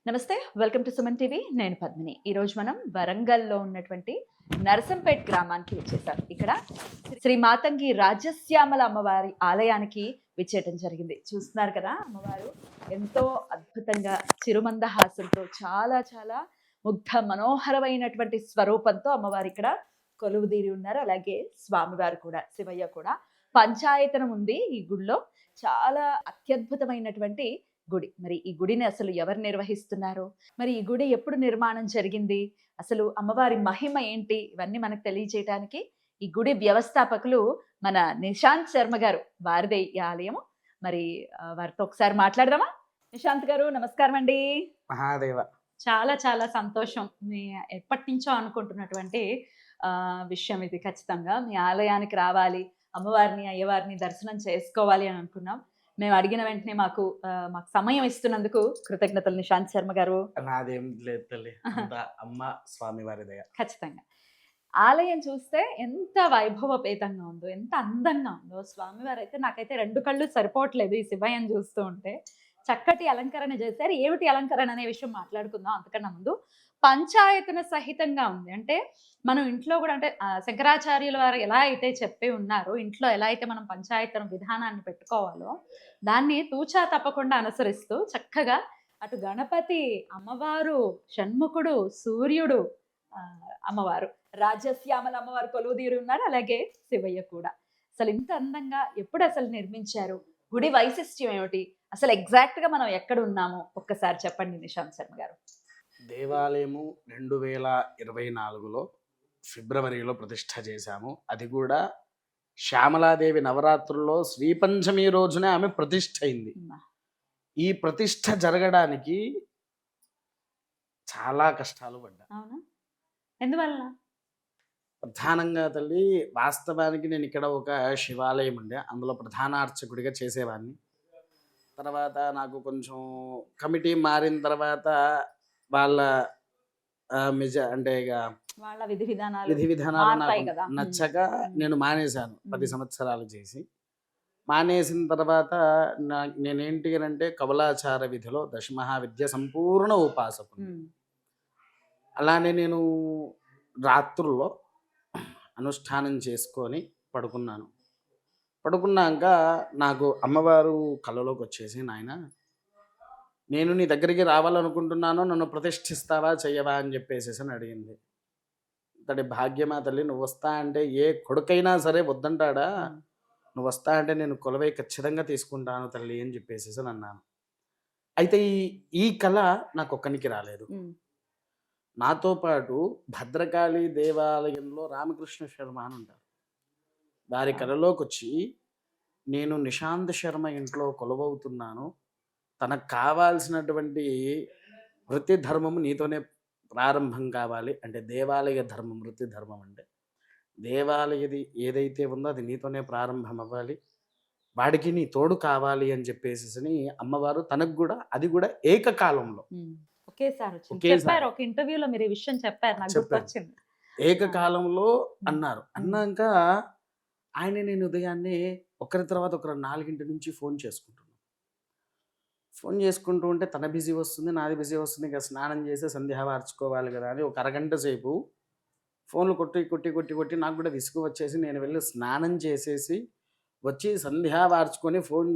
నమస్తే. Welcome to Suman TV. నేను పద్మిని. ఈరోజు మనం వరంగల్‌లో ఉన్నటువంటి నరసంపేట్ గ్రామానికి విచ్చేసాం. ఇక్కడ శ్రీ మాతంగి రాజశ్యామల అమ్మవారి ఆలయానికి విచ్చేయటం జరిగింది. చూస్తున్నారు కదా, అమ్మవారు ఎంతో అద్భుతంగా చిరుమందహాసంతో చాలా చాలా ముగ్ధ మనోహరమైనటువంటి స్వరూపంతో అమ్మవారు ఇక్కడ కొలువుదీరి ఉన్నారు. అలాగే స్వామివారు కూడా, శివయ్య కూడా. పంచాయతనం ఉంది ఈ గుడిలో. చాలా అత్యద్భుతమైనటువంటి గుడి. మరి ఈ గుడిని అసలు ఎవరు నిర్వహిస్తున్నారు? మరి ఈ గుడి ఎప్పుడు నిర్మాణం జరిగింది? అసలు అమ్మవారి మహిమ ఏంటి? ఇవన్నీ మనకు తెలియజేయడానికి ఈ గుడి వ్యవస్థాపకులు మన నిశాంత్ శర్మ గారు. వారిదే ఈ ఆలయము. మరి వారితో ఒకసారి మాట్లాడదామా? నిశాంత్ గారు నమస్కారం అండి. మహాదేవ. చాలా చాలా సంతోషం. మీ ఎప్పటినుంచో అనుకుంటున్నటువంటి విషయం ఇది. ఖచ్చితంగా మీ ఆలయానికి రావాలి, అమ్మవారిని, అయ్యవారిని దర్శనం చేసుకోవాలి అని అనుకున్నాం. మేము అడిగిన వెంటనే మాకు సమయం ఇస్తున్నందుకు కృతజ్ఞతలు నిశాంత్ శర్మ గారు. నాదేం లేదు తల్లి, అంతా అమ్మ స్వామి వారి దయ. ఖచ్చితంగా. ఆలయం చూస్తే ఎంత వైభవపేతంగా ఉందో, ఎంత అందంగా ఉందో. స్వామివారు అయితే నాకైతే రెండు కళ్ళు సరిపోవట్లేదు ఈ శివయ్యను చూస్తూ ఉంటే. చక్కటి అలంకరణ చేశారు. ఏమిటి అలంకరణ అనే విషయం మాట్లాడుకుందాం. అంతకన్నా ముందు పంచాయతన సహితంగా ఉంది. అంటే మనం ఇంట్లో కూడా, అంటే శంకరాచార్యుల వారు ఎలా అయితే చెప్పి ఉన్నారో, ఇంట్లో ఎలా అయితే మనం పంచాయతన విధానాన్ని పెట్టుకోవాలో దాన్ని తూచా తప్పకుండా అనుసరిస్తూ చక్కగా అటు గణపతి, అమ్మవారు, షణ్ముఖుడు, సూర్యుడు, అమ్మవారు రాజశ్యామల అమ్మవారు కొలువుదీరి ఉన్నారు. అలాగే శివయ్య కూడా. అసలు ఇంత అందంగా ఎప్పుడు అసలు నిర్మించారు? గుడి వైశిష్ట్యం ఏమిటి? అసలు ఎగ్జాక్ట్ గా మనం ఎక్కడ ఉన్నాము ఒక్కసారి చెప్పండి నిశాంత్ శర్మ గారు. దేవాలయము 2024లో ఫిబ్రవరిలో ప్రతిష్ఠ చేశాము. అది కూడా శ్యామలాదేవి నవరాత్రుల్లో శ్రీపంచమి రోజునే ఆమె ప్రతిష్ఠ అయింది. ఈ ప్రతిష్ఠ జరగడానికి చాలా కష్టాలు పడ్డా. అవునా? ఎందువల్ల? ప్రధానంగా తల్లి, వాస్తవానికి నేను ఇక్కడ ఒక శివాలయం ఉండే, అందులో ప్రధాన అర్చకుడిగా చేసేవాడిని. తర్వాత నాకు కొంచెం కమిటీ మారిన తర్వాత వాళ్ళ అంటే ఇక వాళ్ళ విధి విధానాలు మారతాయి నాకు కదా. నచ్చక నేను మానేశాను. 10 సంవత్సరాలు చేసి మానేసిన తర్వాత నేనేంటి అంటే కమలాచార విధిలో దశమహావిద్య సంపూర్ణ ఉపాసకుని. అలానే నేను రాత్రుల్లో అనుష్ఠానం చేసుకొని పడుకున్నాను. పడుకున్నాక నాకు అమ్మవారు కళ్ళలోకి వచ్చేసి, నాయన నేను నీ దగ్గరికి రావాలనుకుంటున్నాను, నన్ను ప్రతిష్ఠిస్తావా చెయ్యవా అని చెప్పేసి అని అడిగింది. ఇతడి భాగ్యమా తల్లి, నువ్వు వస్తా అంటే ఏ కొడుకైనా సరే వద్దంటాడా, నువ్వు వస్తా అంటే నేను కొలవై ఖచ్చితంగా తీసుకుంటాను తల్లి అని చెప్పేసి అని అన్నాను. అయితే ఈ కళ నాకు ఒక్కనికి రాలేదు. నాతో పాటు భద్రకాళి దేవాలయంలో రామకృష్ణ శర్మ అని ఉంటారు. వారి కళలోకి వచ్చి, నేను నిశాంత్ శర్మ ఇంట్లో కొలువవుతున్నాను, తనకు కావాల్సినటువంటి వృత్తి ధర్మము నీతోనే ప్రారంభం కావాలి, అంటే దేవాలయ ధర్మం, వృత్తి ధర్మం అంటే దేవాలయది ఏదైతే ఉందో అది నీతోనే ప్రారంభం అవ్వాలి, వాడికి నీ తోడు కావాలి అని చెప్పేసి అమ్మవారు తనకు కూడా, అది కూడా ఏకకాలంలో ఒకేసారి చెప్పారు. ఒక ఇంటర్వ్యూలో మీరు ఈ విషయం చెప్పారు, నాకు గుర్తొచ్చింది. ఏకకాలంలో అన్నారు. అన్నాక ఆయన నేను ఉదయాన్నే ఒకరి తర్వాత ఒకరు 4 నుంచి ఫోన్ చేసుకుంటూ ఉంటే తన బిజీ వస్తుంది, నాది బిజీ వస్తుంది. ఇక స్నానం చేసి సంధ్యా వార్చుకోవాలి కదా అని ఒక అరగంట సేపు ఫోన్లు కొట్టి నాకు కూడా విసుగు వచ్చేసి నేను వెళ్ళి స్నానం చేసేసి వచ్చి సంధ్యా వార్చుకొని ఫోన్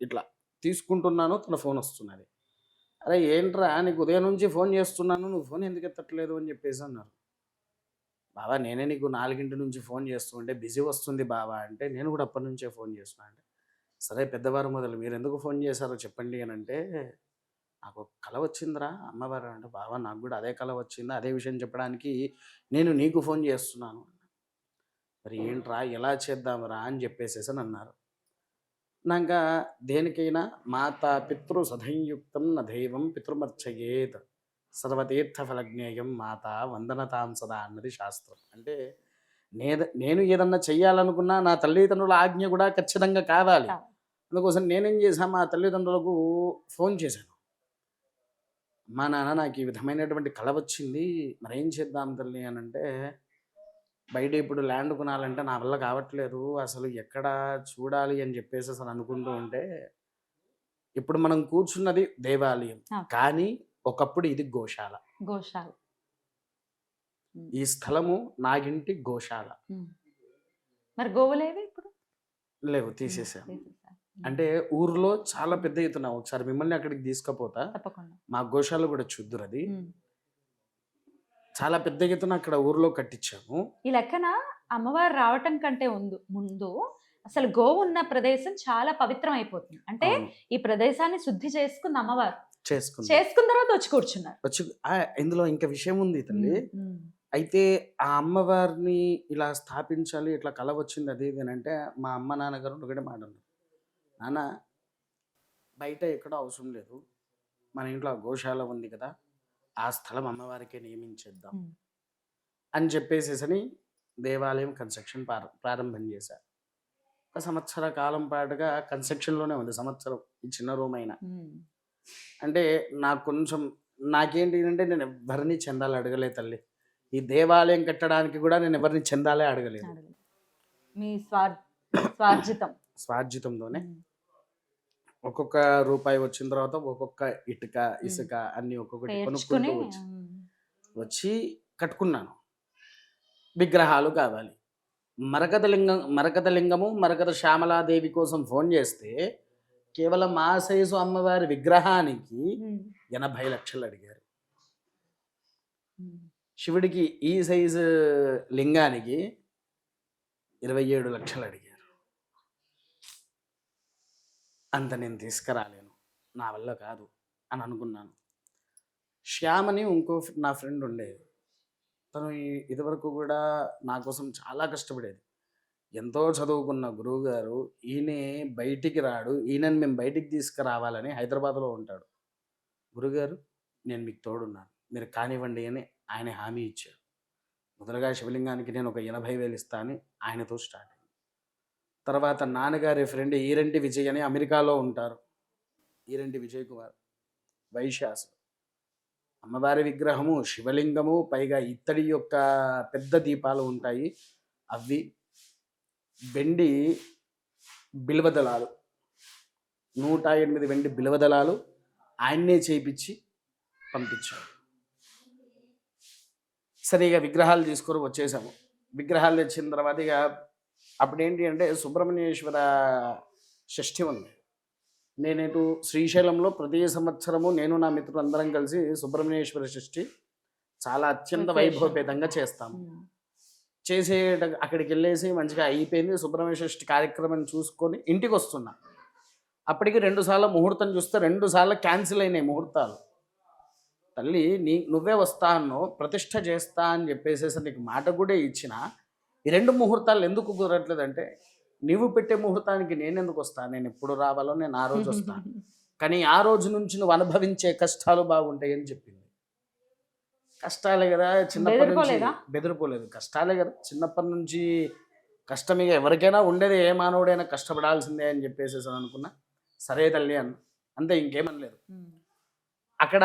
ఇట్లా తీసుకుంటున్నాను. తన ఫోన్ వస్తున్నది. అరే ఏంట్రా, నీకు ఉదయం నుంచి ఫోన్ చేస్తున్నాను, నువ్వు ఫోన్ ఎందుకు ఎత్తట్లేదు అని చెప్పేసి అన్నారు. బావా నేనే నీకు 4 నుంచి ఫోన్ చేస్తూ ఉంటే బిజీ వస్తుంది బావా అంటే, నేను కూడా అప్పటి నుంచే ఫోన్ చేస్తున్నా అంటే, సరే పెద్దవారు మొదలు మీరు ఎందుకు ఫోన్ చేశారో చెప్పండి అని అంటే, నాకు కళ వచ్చిందిరా అమ్మవారు అంటే, బావా నాకు కూడా అదే కళ వచ్చింది, అదే విషయం చెప్పడానికి నేను నీకు ఫోన్ చేస్తున్నాను. మరి ఏంట్రా, ఎలా చేద్దాంరా అని చెప్పేసి అని అన్నారు. నాక దేనికైనా మాతా పితృ సధంయుక్తం న దైవం పితృమర్చయేత్ సర్వతీర్థఫలజ్ఞేయం మాత వందనతాం సదా అన్నది శాస్త్రం. అంటే నేను ఏదన్నా చెయ్యాలనుకున్నా నా తల్లిదండ్రుల ఆజ్ఞ కూడా ఖచ్చితంగా కావాలి. అందుకోసం నేనేం చేశాను, మా తల్లిదండ్రులకు ఫోన్ చేశాను. మా నాన్న నాకు ఈ విధమైనటువంటి కళ వచ్చింది, మరేం చేద్దాం తల్లి అని అంటే, బయట ఇప్పుడు ల్యాండ్ కొనాలంటే నా వల్ల కావట్లేదు, అసలు ఎక్కడ చూడాలి అని చెప్పేసి అసలు అనుకుంటూ ఉంటే, ఇప్పుడు మనం కూర్చున్నది దేవాలయం, కానీ ఒకప్పుడు ఇది గోశాల. గోశాల. ఈ స్థలము నాగింటి గోశాల. ఉమ్. మరి గోవులేవి ఇప్పుడు? లేవు, తీసేసాం. తీసేశారు. అంటే ఊర్లో చాలా పెద్ద ఎత్తున ఒకసారి మిమ్మల్ని అక్కడికి తీసుకుపోతా, తప్పకుండా. మా గోశాల కూడా చూద్దురు. అది ఉమ్. చాలా పెద్ద ఎత్తున అక్కడ ఊర్లో కట్టించాము. ఈ లెక్కన అమ్మవారు రావటం కంటే ముందు అసలు గోవు ఉన్న ప్రదేశం చాలా పవిత్రం అయిపోతుంది. అంటే అవును, ఈ ప్రదేశాన్ని శుద్ధి చేసుకుంది అమ్మవారు. చేసుకుంది. చేసుకున్న తర్వాత వచ్చి కూర్చున్నారు. వచ్చి ఇందులో ఇంకా విషయం ఉంది తల్లి. ఉమ్. అయితే ఆ అమ్మవారిని ఇలా స్థాపించాలి, ఇట్లా కల వచ్చింది అది ఇది అని అంటే మా అమ్మ నాన్నగారు ఒకటే మాట అన్నారు, నాన్న బయట ఎక్కడో అవసరం లేదు, మన ఇంట్లో ఆ గోశాల ఉంది కదా, ఆ స్థలం అమ్మవారికే నియమించేద్దాం ఉమ్. అని చెప్పేసేసని దేవాలయం కన్స్ట్రక్షన్ ప్రారంభం చేశారు. ఒక సంవత్సర కాలం పాటుగా కన్స్ట్రక్షన్లోనే ఉంది, సంవత్సరం. ఈ చిన్న రూమ్ అయినా ఉమ్. అంటే నాకు కొంచెం నాకేంటి అంటే నేను ఎవరిని చందాలు అడగలే తల్లి. ఈ దేవాలయం కట్టడానికి కూడా నేను ఎవరిని చందాలే అడగలేదు. అడగలేదు. మీ స్వార్జితం. స్వార్జితంతోనే ఉమ్. ఒక్కొక్క రూపాయి వచ్చిన తర్వాత ఒక్కొక్క ఇటుక ఇసుక అన్ని ఒక్కొక్కటి పేర్చుకుని కొనుక్కుంటూ వచ్చి కట్టుకున్నాను. విగ్రహాలు కావాలి. మరకత లింగము మరకత శ్యామలాదేవి కోసం ఫోన్ చేస్తే కేవలం మా సైజు అమ్మవారి విగ్రహానికి ఉమ్. 80 లక్షలు అడిగారు. ఉమ్. శివుడికి ఈ సైజు లింగానికి 27 లక్షలు అడిగారు. అంత నేను తీసుకురాలేను, నా వల్ల కాదు అని అనుకున్నాను. శ్యామని ఇంకో నా ఫ్రెండ్ ఉండేది. తను ఇదివరకు కూడా నా కోసం చాలా కష్టపడేది. ఎంతో చదువుకున్న గురువు గారు ఈయనే బయటికి రాడు, ఈయనని మేము బయటికి తీసుకురావాలని హైదరాబాద్లో ఉంటాడు. గురుగారు నేను మీకు తోడున్నాను, మీరు కానివ్వండి అని ఆయన హామీ ఇచ్చారు. మొదలుగా శివలింగానికి నేను ఒక 80,000 ఇస్తాను, ఆయనతో స్టార్ట్ అయింది. తర్వాత నాన్నగారి ఫ్రెండ్ ఈరంటి విజయ్ అని అమెరికాలో ఉంటారు, ఈరంటి విజయ్ కుమార్ వైశ్యాసు. అమ్మవారి విగ్రహము శివలింగము, పైగా ఇత్తడి యొక్క పెద్ద దీపాలు ఉంటాయి, అవి వెండి బిల్వదళాలు 108 వెండి బిల్వదళాలు ఆయన్నే చేయించి పంపించారు. సరే ఇక విగ్రహాలు తీసుకొని వచ్చేసాము. విగ్రహాలు తెచ్చిన తర్వాత ఇక అప్పుడేంటి అంటే సుబ్రహ్మణ్యేశ్వర షష్ఠి ఉంది. నేనేటు శ్రీశైలంలో ప్రతి సంవత్సరము నేను నా మిత్రులందరం కలిసి సుబ్రహ్మణ్యేశ్వర షష్ఠి చాలా అత్యంత వైభవపేతంగా చేస్తాము. చేసే అక్కడికి వెళ్ళేసి మంచిగా అయిపోయింది. సుబ్రహ్మణ్య షష్ఠి కార్యక్రమం చూసుకొని ఇంటికి వస్తున్నా. అప్పటికి 2 సార్లు ముహూర్తం చూస్తే 2 సార్లు క్యాన్సిల్ అయినాయి ముహూర్తాలు. తల్లి నువ్వే వస్తా అన్నావు, ప్రతిష్ఠ చేస్తా అని చెప్పేసేసి నీకు మాట కూడా ఇచ్చిన, ఈ 2 ముహూర్తాలు ఎందుకు కుదరట్లేదంటే, నీవు పెట్టే ముహూర్తానికి నేను ఎందుకు వస్తాను, నేను ఎప్పుడు రావాలో నేను ఆ రోజు వస్తాను, కానీ ఆ రోజు నుంచి నువ్వు అనుభవించే కష్టాలు బాగుంటాయి అని చెప్పింది. కష్టాలే కదా చిన్నప్పటి నుంచి, బెదిరిపోలేదు, కష్టాలే కదా చిన్నప్పటి నుంచి. కష్టం ఇక ఎవరికైనా ఉండేది, ఏ మానవుడైనా కష్టపడాల్సిందే అని చెప్పేసి అనుకున్నా. సరే తల్లి అన్న, అంతే, ఇంకేమనలేదు. అక్కడ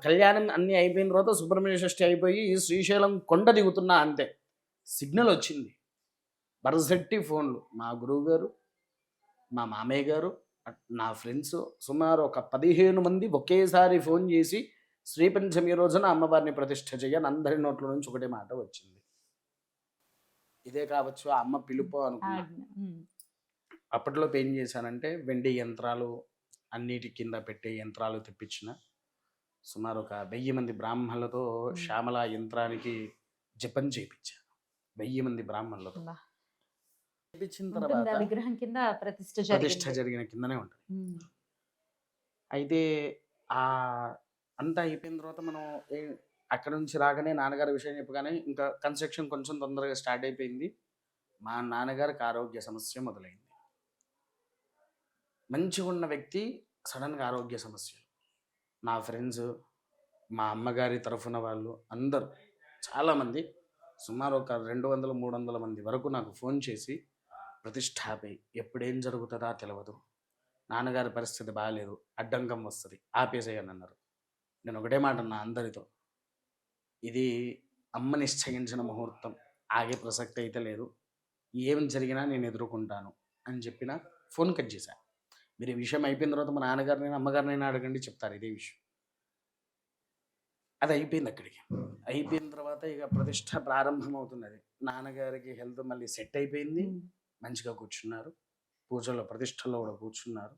కళ్యాణం అన్నీ అయిపోయిన తర్వాత సుబ్రహ్మణ్య షష్ఠి అయిపోయి శ్రీశైలం కొండ దిగుతున్నా, అంతే సిగ్నల్ వచ్చింది. బరసెట్టి ఫోన్లు, మా గురువు గారు, మా మామయ్య గారు, నా ఫ్రెండ్స్ సుమారు ఒక 15 మంది ఒకేసారి ఫోన్ చేసి శ్రీపంచమి రోజున అమ్మవారిని ప్రతిష్ఠ చేయని అందరి నోట్ల నుంచి ఒకటే మాట వచ్చింది, ఇదే కావచ్చు ఆ అమ్మ పిలుపు అనుకున్నా. అప్పట్లో ఏం చేశానంటే వెండి యంత్రాలు అన్నిటి కింద పెట్టే యంత్రాలు తెప్పించిన. సుమారు ఒక 1000 మంది బ్రాహ్మణులతో శ్యామల యంత్రానికి జపం చేయించాను. 1000 మంది బ్రాహ్మణులతో చేయించిన తర్వాత విగ్రహం కింద ప్రతిష్ఠ జరిగిన కిందనే ఉంటుంది. అయితే ఆ అంతా అయిపోయిన తర్వాత మనం అక్కడ నుంచి రాగానే నాన్నగారి విషయం చెప్పగానే ఇంకా కన్స్ట్రక్షన్ కొంచెం తొందరగా స్టార్ట్ అయిపోయింది. మా నాన్నగారికి ఆరోగ్య సమస్య మొదలైంది. మంచిగా ఉన్న వ్యక్తి సడన్గా ఆరోగ్య సమస్యలు. నా ఫ్రెండ్స్, మా అమ్మగారి తరఫున వాళ్ళు అందరూ చాలామంది, సుమారు ఒక 200-300 మంది వరకు నాకు ఫోన్ చేసి ప్రతిష్టాపై ఎప్పుడేం జరుగుతుందా తెలియదు, నాన్నగారి పరిస్థితి బాగాలేదు, అడ్డంకం వస్తుంది, ఆపేసేయని అన్నారు. నేను ఒకటే మాట అన్నా అందరితో, ఇది అమ్మ నిశ్చయించిన ముహూర్తం, ఆగే ప్రసక్తి అయితే లేదు, ఏం జరిగినా నేను ఎదుర్కొంటాను అని చెప్పిన ఫోన్ కట్ చేశాను. మీరు ఈ విషయం అయిపోయిన తర్వాత మా నాన్నగారినైనా అమ్మగారినైనా అడగండి, చెప్తారు ఇదే విషయం. అది అయిపోయింది అక్కడికి. అయిపోయిన తర్వాత ఇక ప్రతిష్ట ప్రారంభమవుతున్నది. నాన్నగారికి హెల్త్ మళ్ళీ సెట్ అయిపోయింది. మంచిగా కూర్చున్నారు. పూజలో ప్రతిష్టలో కూడా కూర్చున్నారు.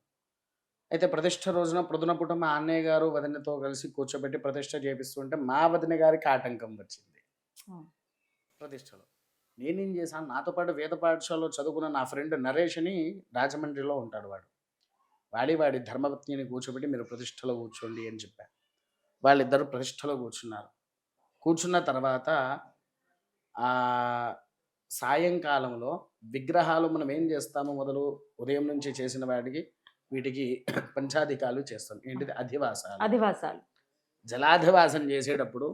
అయితే ప్రతిష్ట రోజున ప్రొద్దున పూట మా అన్నయ్య గారు వదినతో కలిసి కూర్చోబెట్టి ప్రతిష్ట చేపిస్తుంటే మా వదిన గారికి ఆటంకం వచ్చింది ప్రతిష్టలో. నేనేం చేశాను, నాతో పాటు వేద పాఠశాలలో చదువుకున్న నా ఫ్రెండ్ నరేష్ అని రాజమండ్రిలో ఉంటాడు. వాడి ధర్మపత్నిని కూర్చోబెట్టి మీరు ప్రతిష్టలో కూర్చోండి అని చెప్పాను. వాళ్ళిద్దరు ప్రతిష్టలో కూర్చున్నారు. కూర్చున్న తర్వాత ఆ సాయంకాలంలో విగ్రహాలు మనం ఏం చేస్తాము, మొదలు ఉదయం నుంచి చేసిన వీటికి పంచాధికాలు చేస్తాం. ఏంటిది? అధివాసాలు. జలాధివాసం చేసేటప్పుడు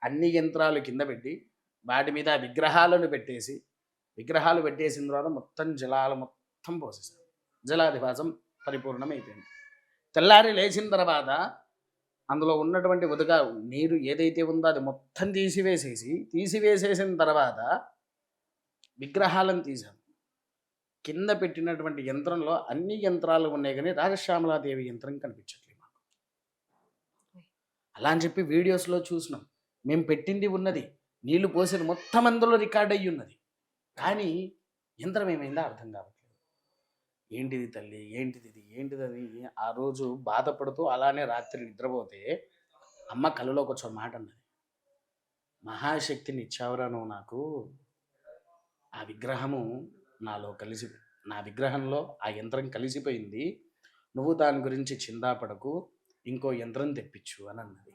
అన్ని యంత్రాలు కింద పెట్టి వాటి మీద విగ్రహాలను విగ్రహాలు పెట్టేసిన తర్వాత మొత్తం జలాలు మొత్తం పోసేసారు. జలాధివాసం పరిపూర్ణమైపోయింది. తెల్లారి లేచిన తర్వాత అందులో ఉన్నటువంటి నీరు ఏదైతే ఉందో అది మొత్తం తీసివేసేసిన తర్వాత విగ్రహాలను తీశాను. కింద పెట్టినటువంటి యంత్రంలో అన్ని యంత్రాలు ఉన్నాయి, కానీ రాజశ్యామలాదేవి యంత్రం కనిపించట్లేదు మాకు. అలా అని చెప్పి వీడియోస్లో చూసినాం. మేము పెట్టింది ఉన్నది, నీళ్లు పోసేది మొత్తం అందులో రికార్డ్ అయ్యి ఉన్నది, కానీ యంత్రం ఏమైందో అర్థం కావట్లేదు. ఏంటిది తల్లి, ఏంటిదని ఆ రోజు బాధపడుతూ అలానే రాత్రి నిద్రపోతే అమ్మ కళ్ళలోకి వచ్చే మాట అన్నది, మహాశక్తిని ఇచ్చావురా నువ్వు నాకు, ఆ విగ్రహము నా విగ్రహంలో ఆ యంత్రం కలిసిపోయింది, నువ్వు దాని గురించి చిందాపడకు, ఇంకో యంత్రం తెప్పించు అని అన్నది.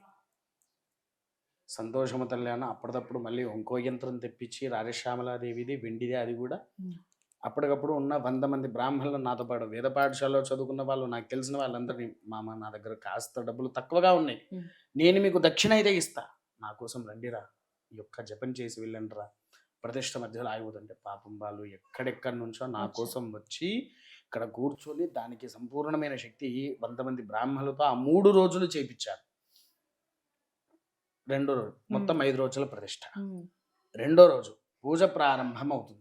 సంతోషము తల్లి అన్న అప్పటికప్పుడు మళ్ళీ ఇంకో యంత్రం తెప్పించి రాజశ్యామలాదేవిది వెండిదే, అది కూడా అప్పటికప్పుడు ఉన్న 100 మంది బ్రాహ్మణులు నాతో పాటు వేద పాఠశాలలో చదువుకున్న వాళ్ళు, నాకు తెలిసిన వాళ్ళందరినీ, మామ నా దగ్గర కాస్త డబ్బులు తక్కువగా ఉన్నాయి, నేను మీకు దక్షిణ అయితే ఇస్తా, నా కోసం రండిరా, ఈ యొక్క జపం చేసి వెళ్ళండిరా, ప్రతిష్ట మధ్యలో ఆగిపోతుంటే పాపం వాళ్ళు ఎక్కడెక్కడి నుంచో నా కోసం వచ్చి ఇక్కడ కూర్చొని దానికి సంపూర్ణమైన శక్తి 100 మంది బ్రాహ్మణులతో ఆ 3 రోజులు చేయించారు. 2 రోజు మొత్తం 5 రోజుల ప్రతిష్ట. 2వ రోజు పూజ ప్రారంభం అవుతుంది.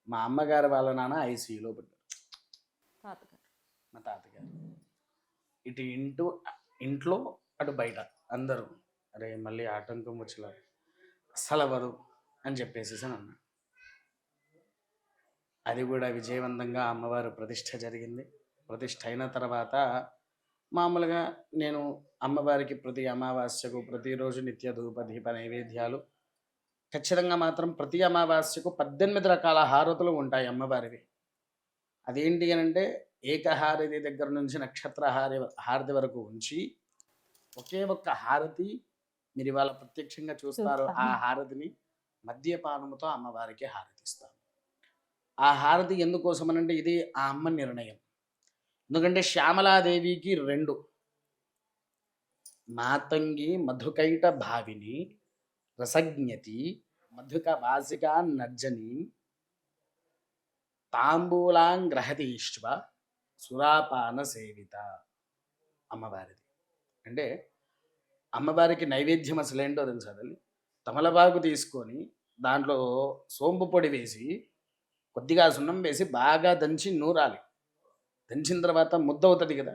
మా అమ్మగారు వాళ్ళ నాన్న ఐసీయూలో పడ్డారు, మా తాతగారు. ఇటు ఇంట్లో అటు బయట అందరూ, అరే మళ్ళీ ఆటంకం వచ్చేలా అస్సలు అవ్వదు అని చెప్పేసి అన్నా. అది కూడా విజయవంతంగా అమ్మవారు ప్రతిష్ట జరిగింది. ప్రతిష్ట అయిన తర్వాత మామూలుగా నేను అమ్మవారికి ప్రతి అమావాస్యకు ప్రతిరోజు నిత్య ధూప దీప నైవేద్యాలు, ఖచ్చితంగా మాత్రం ప్రతి అమావాస్యకు 18 రకాల హారతులు ఉంటాయి అమ్మవారివి. అదేంటి అని అంటే ఏకహారతి దగ్గర నుంచి నక్షత్ర హారతి వరకు ఉంచి ఒకే ఒక్క హారతి మీరు ఇవాళ ప్రత్యక్షంగా చూస్తారు. ఆ హారతిని మద్యపానముతో అమ్మవారికి హారతిస్తాం. ఆ హారతి ఎందుకోసమనంటే ఇది ఆ అమ్మ నిర్ణయం. ఎందుకంటే శ్యామలాదేవికి 2 మాతంగి మధుకైట భావిని రసజ్ఞతి మధుక వాసిక నర్జని తాంబూలాంగ్రహతీష్వ సురాపాన సేవిత అమ్మవారిది. అంటే అమ్మవారికి నైవేద్యం అసలు ఏంటో తెలుసా తల్లి? తమలపాకు తీసుకొని దాంట్లో సోంపు పొడి వేసి కొద్దిగా సున్నం వేసి బాగా దంచి నూరాలి. దంచిన తర్వాత ముద్ద అవుతుంది కదా,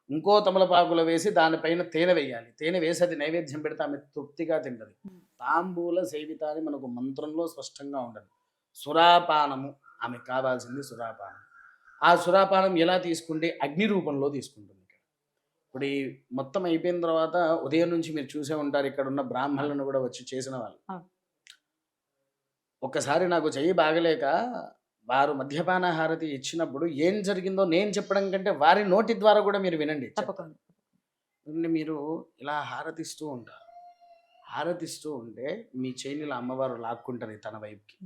ఇంకో తమలపాకులో వేసి దానిపైన తేనె వేయాలి. తేనె వేసి అది నైవేద్యం పెడితే ఆమె తృప్తిగా తింటది. తాంబూల సేవిత అని మనకు మంత్రంలో స్పష్టంగా ఉండదు. సురాపానము ఆమెకు కావాల్సింది సురాపానం. ఆ సురాపానం ఎలా తీసుకుంటే అగ్ని రూపంలో తీసుకుంటుంది. ఇప్పుడు ఈ మొత్తం అయిపోయిన తర్వాత ఉదయం నుంచి మీరు చూసే ఉంటారు, ఇక్కడ ఉన్న బ్రాహ్మణులను కూడా వచ్చి చేసిన వాళ్ళు. ఒక్కసారి నాకు చెయ్యి బాగలేక వారు మద్యపాన హారతి ఇచ్చినప్పుడు ఏం జరిగిందో నేను చెప్పడం కంటే వారి నోటి ద్వారా కూడా మీరు వినండి. మీరు ఇలా హారతిస్తూ ఉంటారు, హారతిస్తూ ఉంటే మీ చేయిలో అమ్మవారు లాక్కుంటారు తన వైపుకి,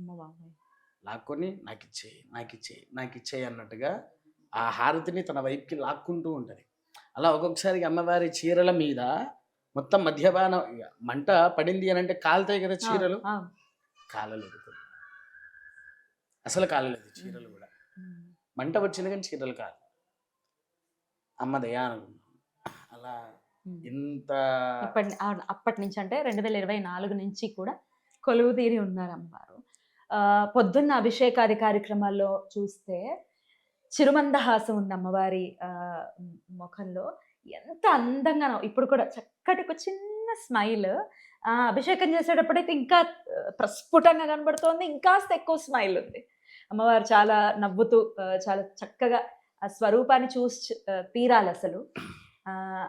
లాక్కొని నాకు ఇచ్చేయి అన్నట్టుగా ఆ హారతిని తన వైపుకి లాక్కుంటూ ఉంటుంది. అలా ఒక్కొక్కసారి అమ్మవారి చీరల మీద మొత్తం మద్యపాన మంట పడింది అని అంటే కాలుతాయి కదా చీరలు, కాలలేదు, అసలు కాలలేదు చీరలు కూడా. మంట వచ్చింది కానీ చీరలు కాదు. అమ్మ దయా అనుకున్నాం. అలా ఇంత అప్పటి నుంచి అంటే 2024 నుంచి కూడా కొలువు తీరి ఉన్నారు అమ్మవారు. పొద్దున్న అభిషేకాది కార్యక్రమాల్లో చూస్తే చిరుమందహాసం ఉంది అమ్మవారి ముఖంలో. ఎంత అందంగానో ఇప్పుడు కూడా చక్కటి ఒక చిన్న స్మైల్. అభిషేకం చేసేటప్పుడైతే ఇంకా ప్రస్ఫుటంగా కనబడుతోంది. ఇంకాస్త ఎక్కువ స్మైల్ ఉంది. అమ్మవారు చాలా నవ్వుతూ చాలా చక్కగా ఆ స్వరూపాన్ని చూసి తీరాలసలు.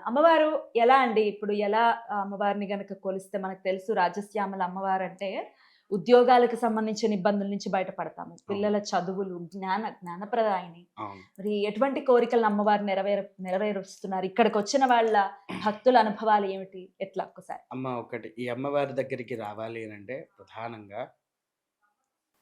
అమ్మవారు ఎలా అండి? ఇప్పుడు ఎలా అమ్మవారిని గనక కొలిస్తే మనకు తెలుసు రాజశ్యామల అమ్మవారంటే ఉద్యోగాలకు సంబంధించిన ఇబ్బందుల నుంచి బయటపడతాము. పిల్లల చదువులు, జ్ఞానప్రదాయిని. అవును. మరి ఎటువంటి కోరికలను అమ్మవారు నెరవేరుస్తున్నారు? ఇక్కడికొచ్చిన వాళ్ళ భక్తుల అనుభవాలు ఏమిటి? ఎట్లా ఒక్కసారి? ఒకటి ఈ అమ్మవారి దగ్గరికి రావాలి అనంటే ప్రధానంగా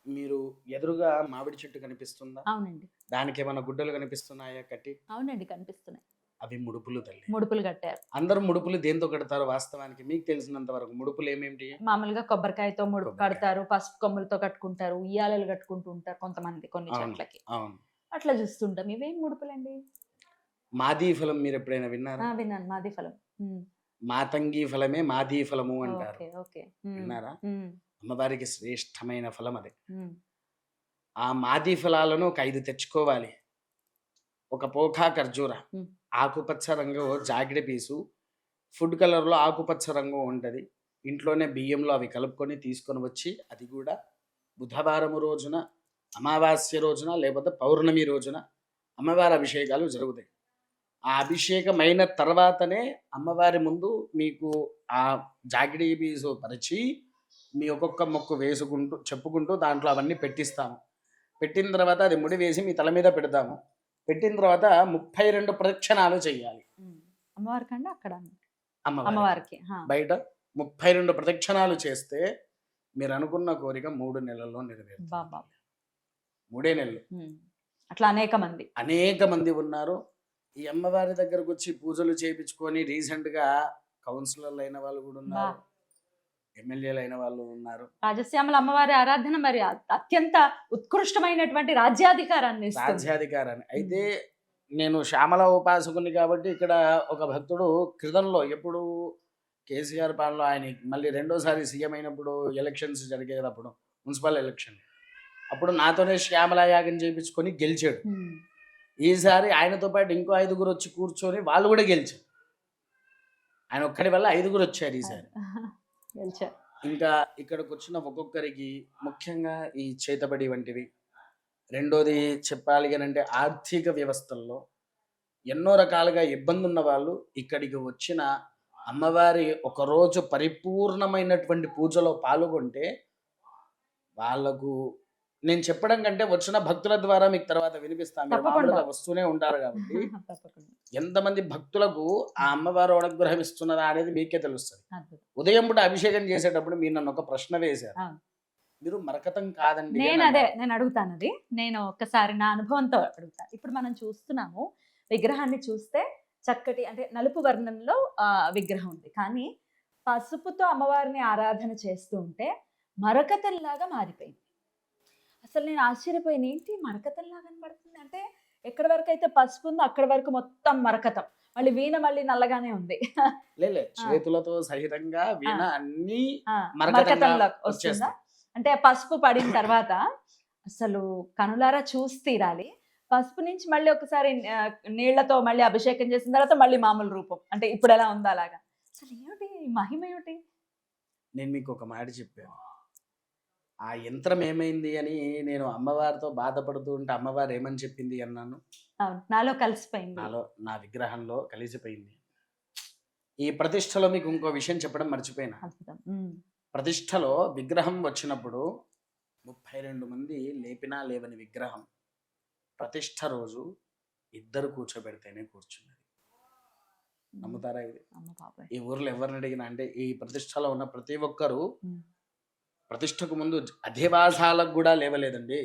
మీరు ఎదురుగా మామిడి చెట్టు కనిపిస్తుందా? అవునండి. దానికేమన్నా గుడ్డలు కనిపిస్తున్నాయా కట్టి? అవునండి. కనిపిస్తున్నాయి. అవి ముడుపులు తల్లి. ముడుపులు కట్టారు. అందరూ ముడుపులు దేంతో కడతారు వాస్తవానికి? మీకు తెలిసినంత వరకు ముడుపులు ఏమేమిటి? మామూలుగా కొబ్బరికాయతో ముడుపు కొబ్బరికాయ. కడతారు. పసుపు కొమ్ములతో కట్టుకుంటారు. ఉయ్యాలలు కట్టుకుంటూ ఉంటారు కొంతమంది కొన్ని అవును. చెట్లకి. అవును. అట్లా చూస్తుంటాం. ఇవేం ముడుపులండి? మాదీ ఫలం మీరు ఎప్పుడైనా విన్నారా? విన్నాను. మాది ఫలం. మాతంగి ఫలమే మాదీ ఫలము అంటారు. ఓకే. ఓకే. విన్నారా? ఉమ్, అమ్మవారికి శ్రేష్టమైన ఫలం అది. ఉమ్, ఆ మాదీ ఫలాలను ఒక 5 తెచ్చుకోవాలి. ఒక పోఖా ఖర్జూర, ఉమ్. ఆకుపచ్చ రంగు జాగిడి పీసు, ఫుడ్ కలర్లో ఆకుపచ్చ రంగు ఉంటుంది. ఇంట్లోనే బియ్యంలో అవి కలుపుకొని తీసుకొని వచ్చి, అది కూడా బుధవారం రోజున, అమావాస్య రోజున లేకపోతే పౌర్ణమి రోజున అమ్మవారి అభిషేకాలు జరుగుతాయి. ఆ అభిషేకం అయిన తర్వాతనే అమ్మవారి ముందు మీకు ఆ జాగిడి పీసు పరిచి మీ ఒక్కొక్క మొక్కు వేసుకుంటూ చెప్పుకుంటూ దాంట్లో అవన్నీ పెట్టిస్తాము. పెట్టిన తర్వాత అది ముడి వేసి మీ తల మీద పెడతాము. పెట్టిన తర్వాత 32 ప్రదక్షిణాలు చేయాలి అమ్మవారికి అండి అక్కడ అమ్మవారికి. అమ్మవారికి. బయట 32 ప్రదక్షిణాలు చేస్తే మీరు అనుకున్న కోరిక 3 నెలల్లో నెరవేరుతుంది. బాబా. 3 నెలలు. అట్లా అనేక మంది అనేక మంది ఉన్నారు. ఈ అమ్మవారి దగ్గరకు వచ్చి పూజలు చేయించుకొని రీసెంట్గా కౌన్సిలర్లు అయిన వాళ్ళు కూడా ఉన్నారు, ఎమ్మెల్యేలు అయిన వాళ్ళు ఉన్నారు. రాజశ్యామల అమ్మవారి ఆరాధన మరి అత్యంత ఉత్కృష్టమైనటువంటి రాజ్యాధికారాన్ని ఇస్తుంది. రాజ్యాధికారాన్ని. అయితే నేను శ్యామల ఉపాసకుని కాబట్టి ఇక్కడ ఒక భక్తుడు క్రితంలో ఎప్పుడు కేసీఆర్ పాలనలో ఆయన మళ్ళీ రెండోసారి సీఎం అయినప్పుడు ఎలక్షన్స్ జరిగేటప్పుడు మున్సిపల్ ఎలక్షన్ అప్పుడు నాతోనే శ్యామల యాగం చేయించుకొని గెలిచాడు. ఈసారి ఆయనతో పాటు ఇంకో 5గురు వచ్చి కూర్చొని వాళ్ళు కూడా గెలిచారు. ఆయన ఒక్కడి వల్ల 5గురు వచ్చారు ఈసారి. ఇంకా ఇక్కడికి వచ్చిన ఒక్కొక్కరికి ముఖ్యంగా ఈ చేతబడి వంటివి. రెండోది చెప్పాలి అంటే ఆర్థిక వ్యవస్థల్లో ఎన్నో రకాలుగా ఇబ్బంది ఉన్న వాళ్ళు ఇక్కడికి వచ్చిన అమ్మవారి ఒకరోజు పరిపూర్ణమైనటువంటి పూజలో పాల్గొంటే వాళ్ళకు నేను చెప్పడం కంటే వచ్చిన భక్తుల ద్వారా మీకు తర్వాత వినిపిస్తాను. మీరు మామూలుగా వస్తూనే ఉంటారు కాబట్టి ఎంతమంది భక్తులకు ఆ అమ్మవారు అనుగ్రహం ఇస్తున్నదా అనేది మీకే తెలుస్తుంది. ఉదయం పూట అభిషేకం చేసేటప్పుడు మీరు నన్ను ఒక ప్రశ్న వేశారు. మీరు మరకతం కాదండి. నేను అడుగుతాను అది. నేను ఒక్కసారి నా అనుభవంతో అడుగుతాను. ఇప్పుడు మనం చూస్తున్నాము విగ్రహాన్ని చూస్తే చక్కటి అంటే నలుపు వర్ణంలో విగ్రహం ఉంది. కానీ పసుపుతో అమ్మవారిని ఆరాధన చేస్తూ ఉంటే మరకతంలాగా మారిపోయింది. అసలు నేను ఆశ్చర్యపోయిన ఏంటి మరకతంలాగా కనబడుతుంది అంటే ఎక్కడి వరకు అయితే పసుపు ఉందో అక్కడి వరకు మొత్తం మరకతం. మళ్ళీ వీణ మళ్ళీ నల్లగానే ఉంది. చేతులతో సహితంగా వీణ అన్ని మరకతంలో వస్తుందా? అంటే పసుపు పడిన తర్వాత అసలు కనులారా చూసి తీరాలి. పసుపు నుంచి మళ్ళీ ఒకసారి నీళ్లతో మళ్ళీ అభిషేకం చేసిన తర్వాత మళ్ళీ మామూలు రూపం అంటే ఇప్పుడు ఎలా ఉందో అలాగా. అసలు ఏమిటి మహిమ ఏమిటి? నేను మీకు ఒక మాట చెప్పాను. ఆ యంత్రం ఏమైంది అని నేను అమ్మవారితో బాధపడుతూ ఉంటే అమ్మవారు ఏమని చెప్పింది అన్నాను. నాలో కలిసిపోయింది, నాలో నా విగ్రహంలో కలిసిపోయింది. ఈ ప్రతిష్టలో మీకు ఇంకో విషయం చెప్పడం మర్చిపోయినా. ప్రతిష్టలో విగ్రహం వచ్చినప్పుడు 32 మంది లేపినా లేవని విగ్రహం ప్రతిష్ట రోజు 2 కూర్చోబెడితేనే కూర్చున్నది. నమ్ముతారా ఇది? ఈ ఊర్లో ఎవరిని అడిగినా అంటే ఈ ప్రతిష్టలో ఉన్న ప్రతి ఒక్కరు ప్రతిష్టకు ముందు అధివాసాలకు కూడా లేవలేదండి.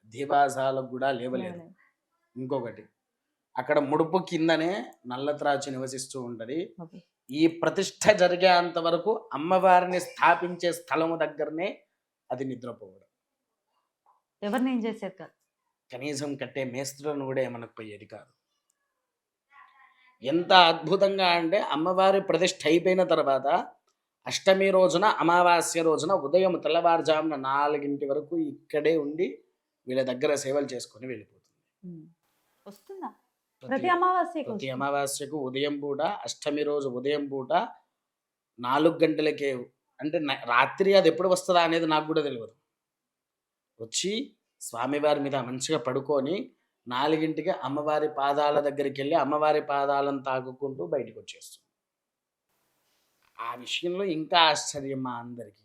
అధివాసాలకు కూడా లేవలేదు. ఇంకొకటి అక్కడ ముడుపు కిందనే నల్లత్రాచి నివసిస్తూ ఉంటది. ఈ ప్రతిష్ట జరిగేంత వరకు అమ్మవారిని స్థాపించే స్థలము దగ్గరనే అది నిద్రపోవడం. ఎవరిని ఏం చేసేది కాదు. కనీసం కట్టే మేస్త్రులను కూడా ఏమనకపోయేది కాదు. ఎంత అద్భుతంగా అంటే అమ్మవారి ప్రతిష్ఠ అయిపోయిన తర్వాత అష్టమి రోజున అమావాస్య రోజున ఉదయం తెల్లవారుజామున 4 వరకు ఇక్కడే ఉండి వీళ్ళ దగ్గర సేవలు చేసుకొని వెళ్ళిపోతుంది. వస్తుందా ప్రతి ప్రతి అమావాస్యకి ప్రతి వస్తుంది? అమావాస్యకు ఉదయం పూట, అష్టమి రోజు ఉదయం పూట 4 గంటలకే, అంటే రాత్రి అది ఎప్పుడు వస్తదా అనేది నాకు గూడా తెలవదు. వచ్చి స్వామివారి మీద మంచిగా పడుకొని 4కి అమ్మవారి పాదాల దగ్గరికెళ్ళి అమ్మవారి పాదాలను తాకుకుంటూ బయటికొచ్చేస్తుంది. ఆ విషయంలో ఇంకా ఆశ్చర్యం మా అందరికి.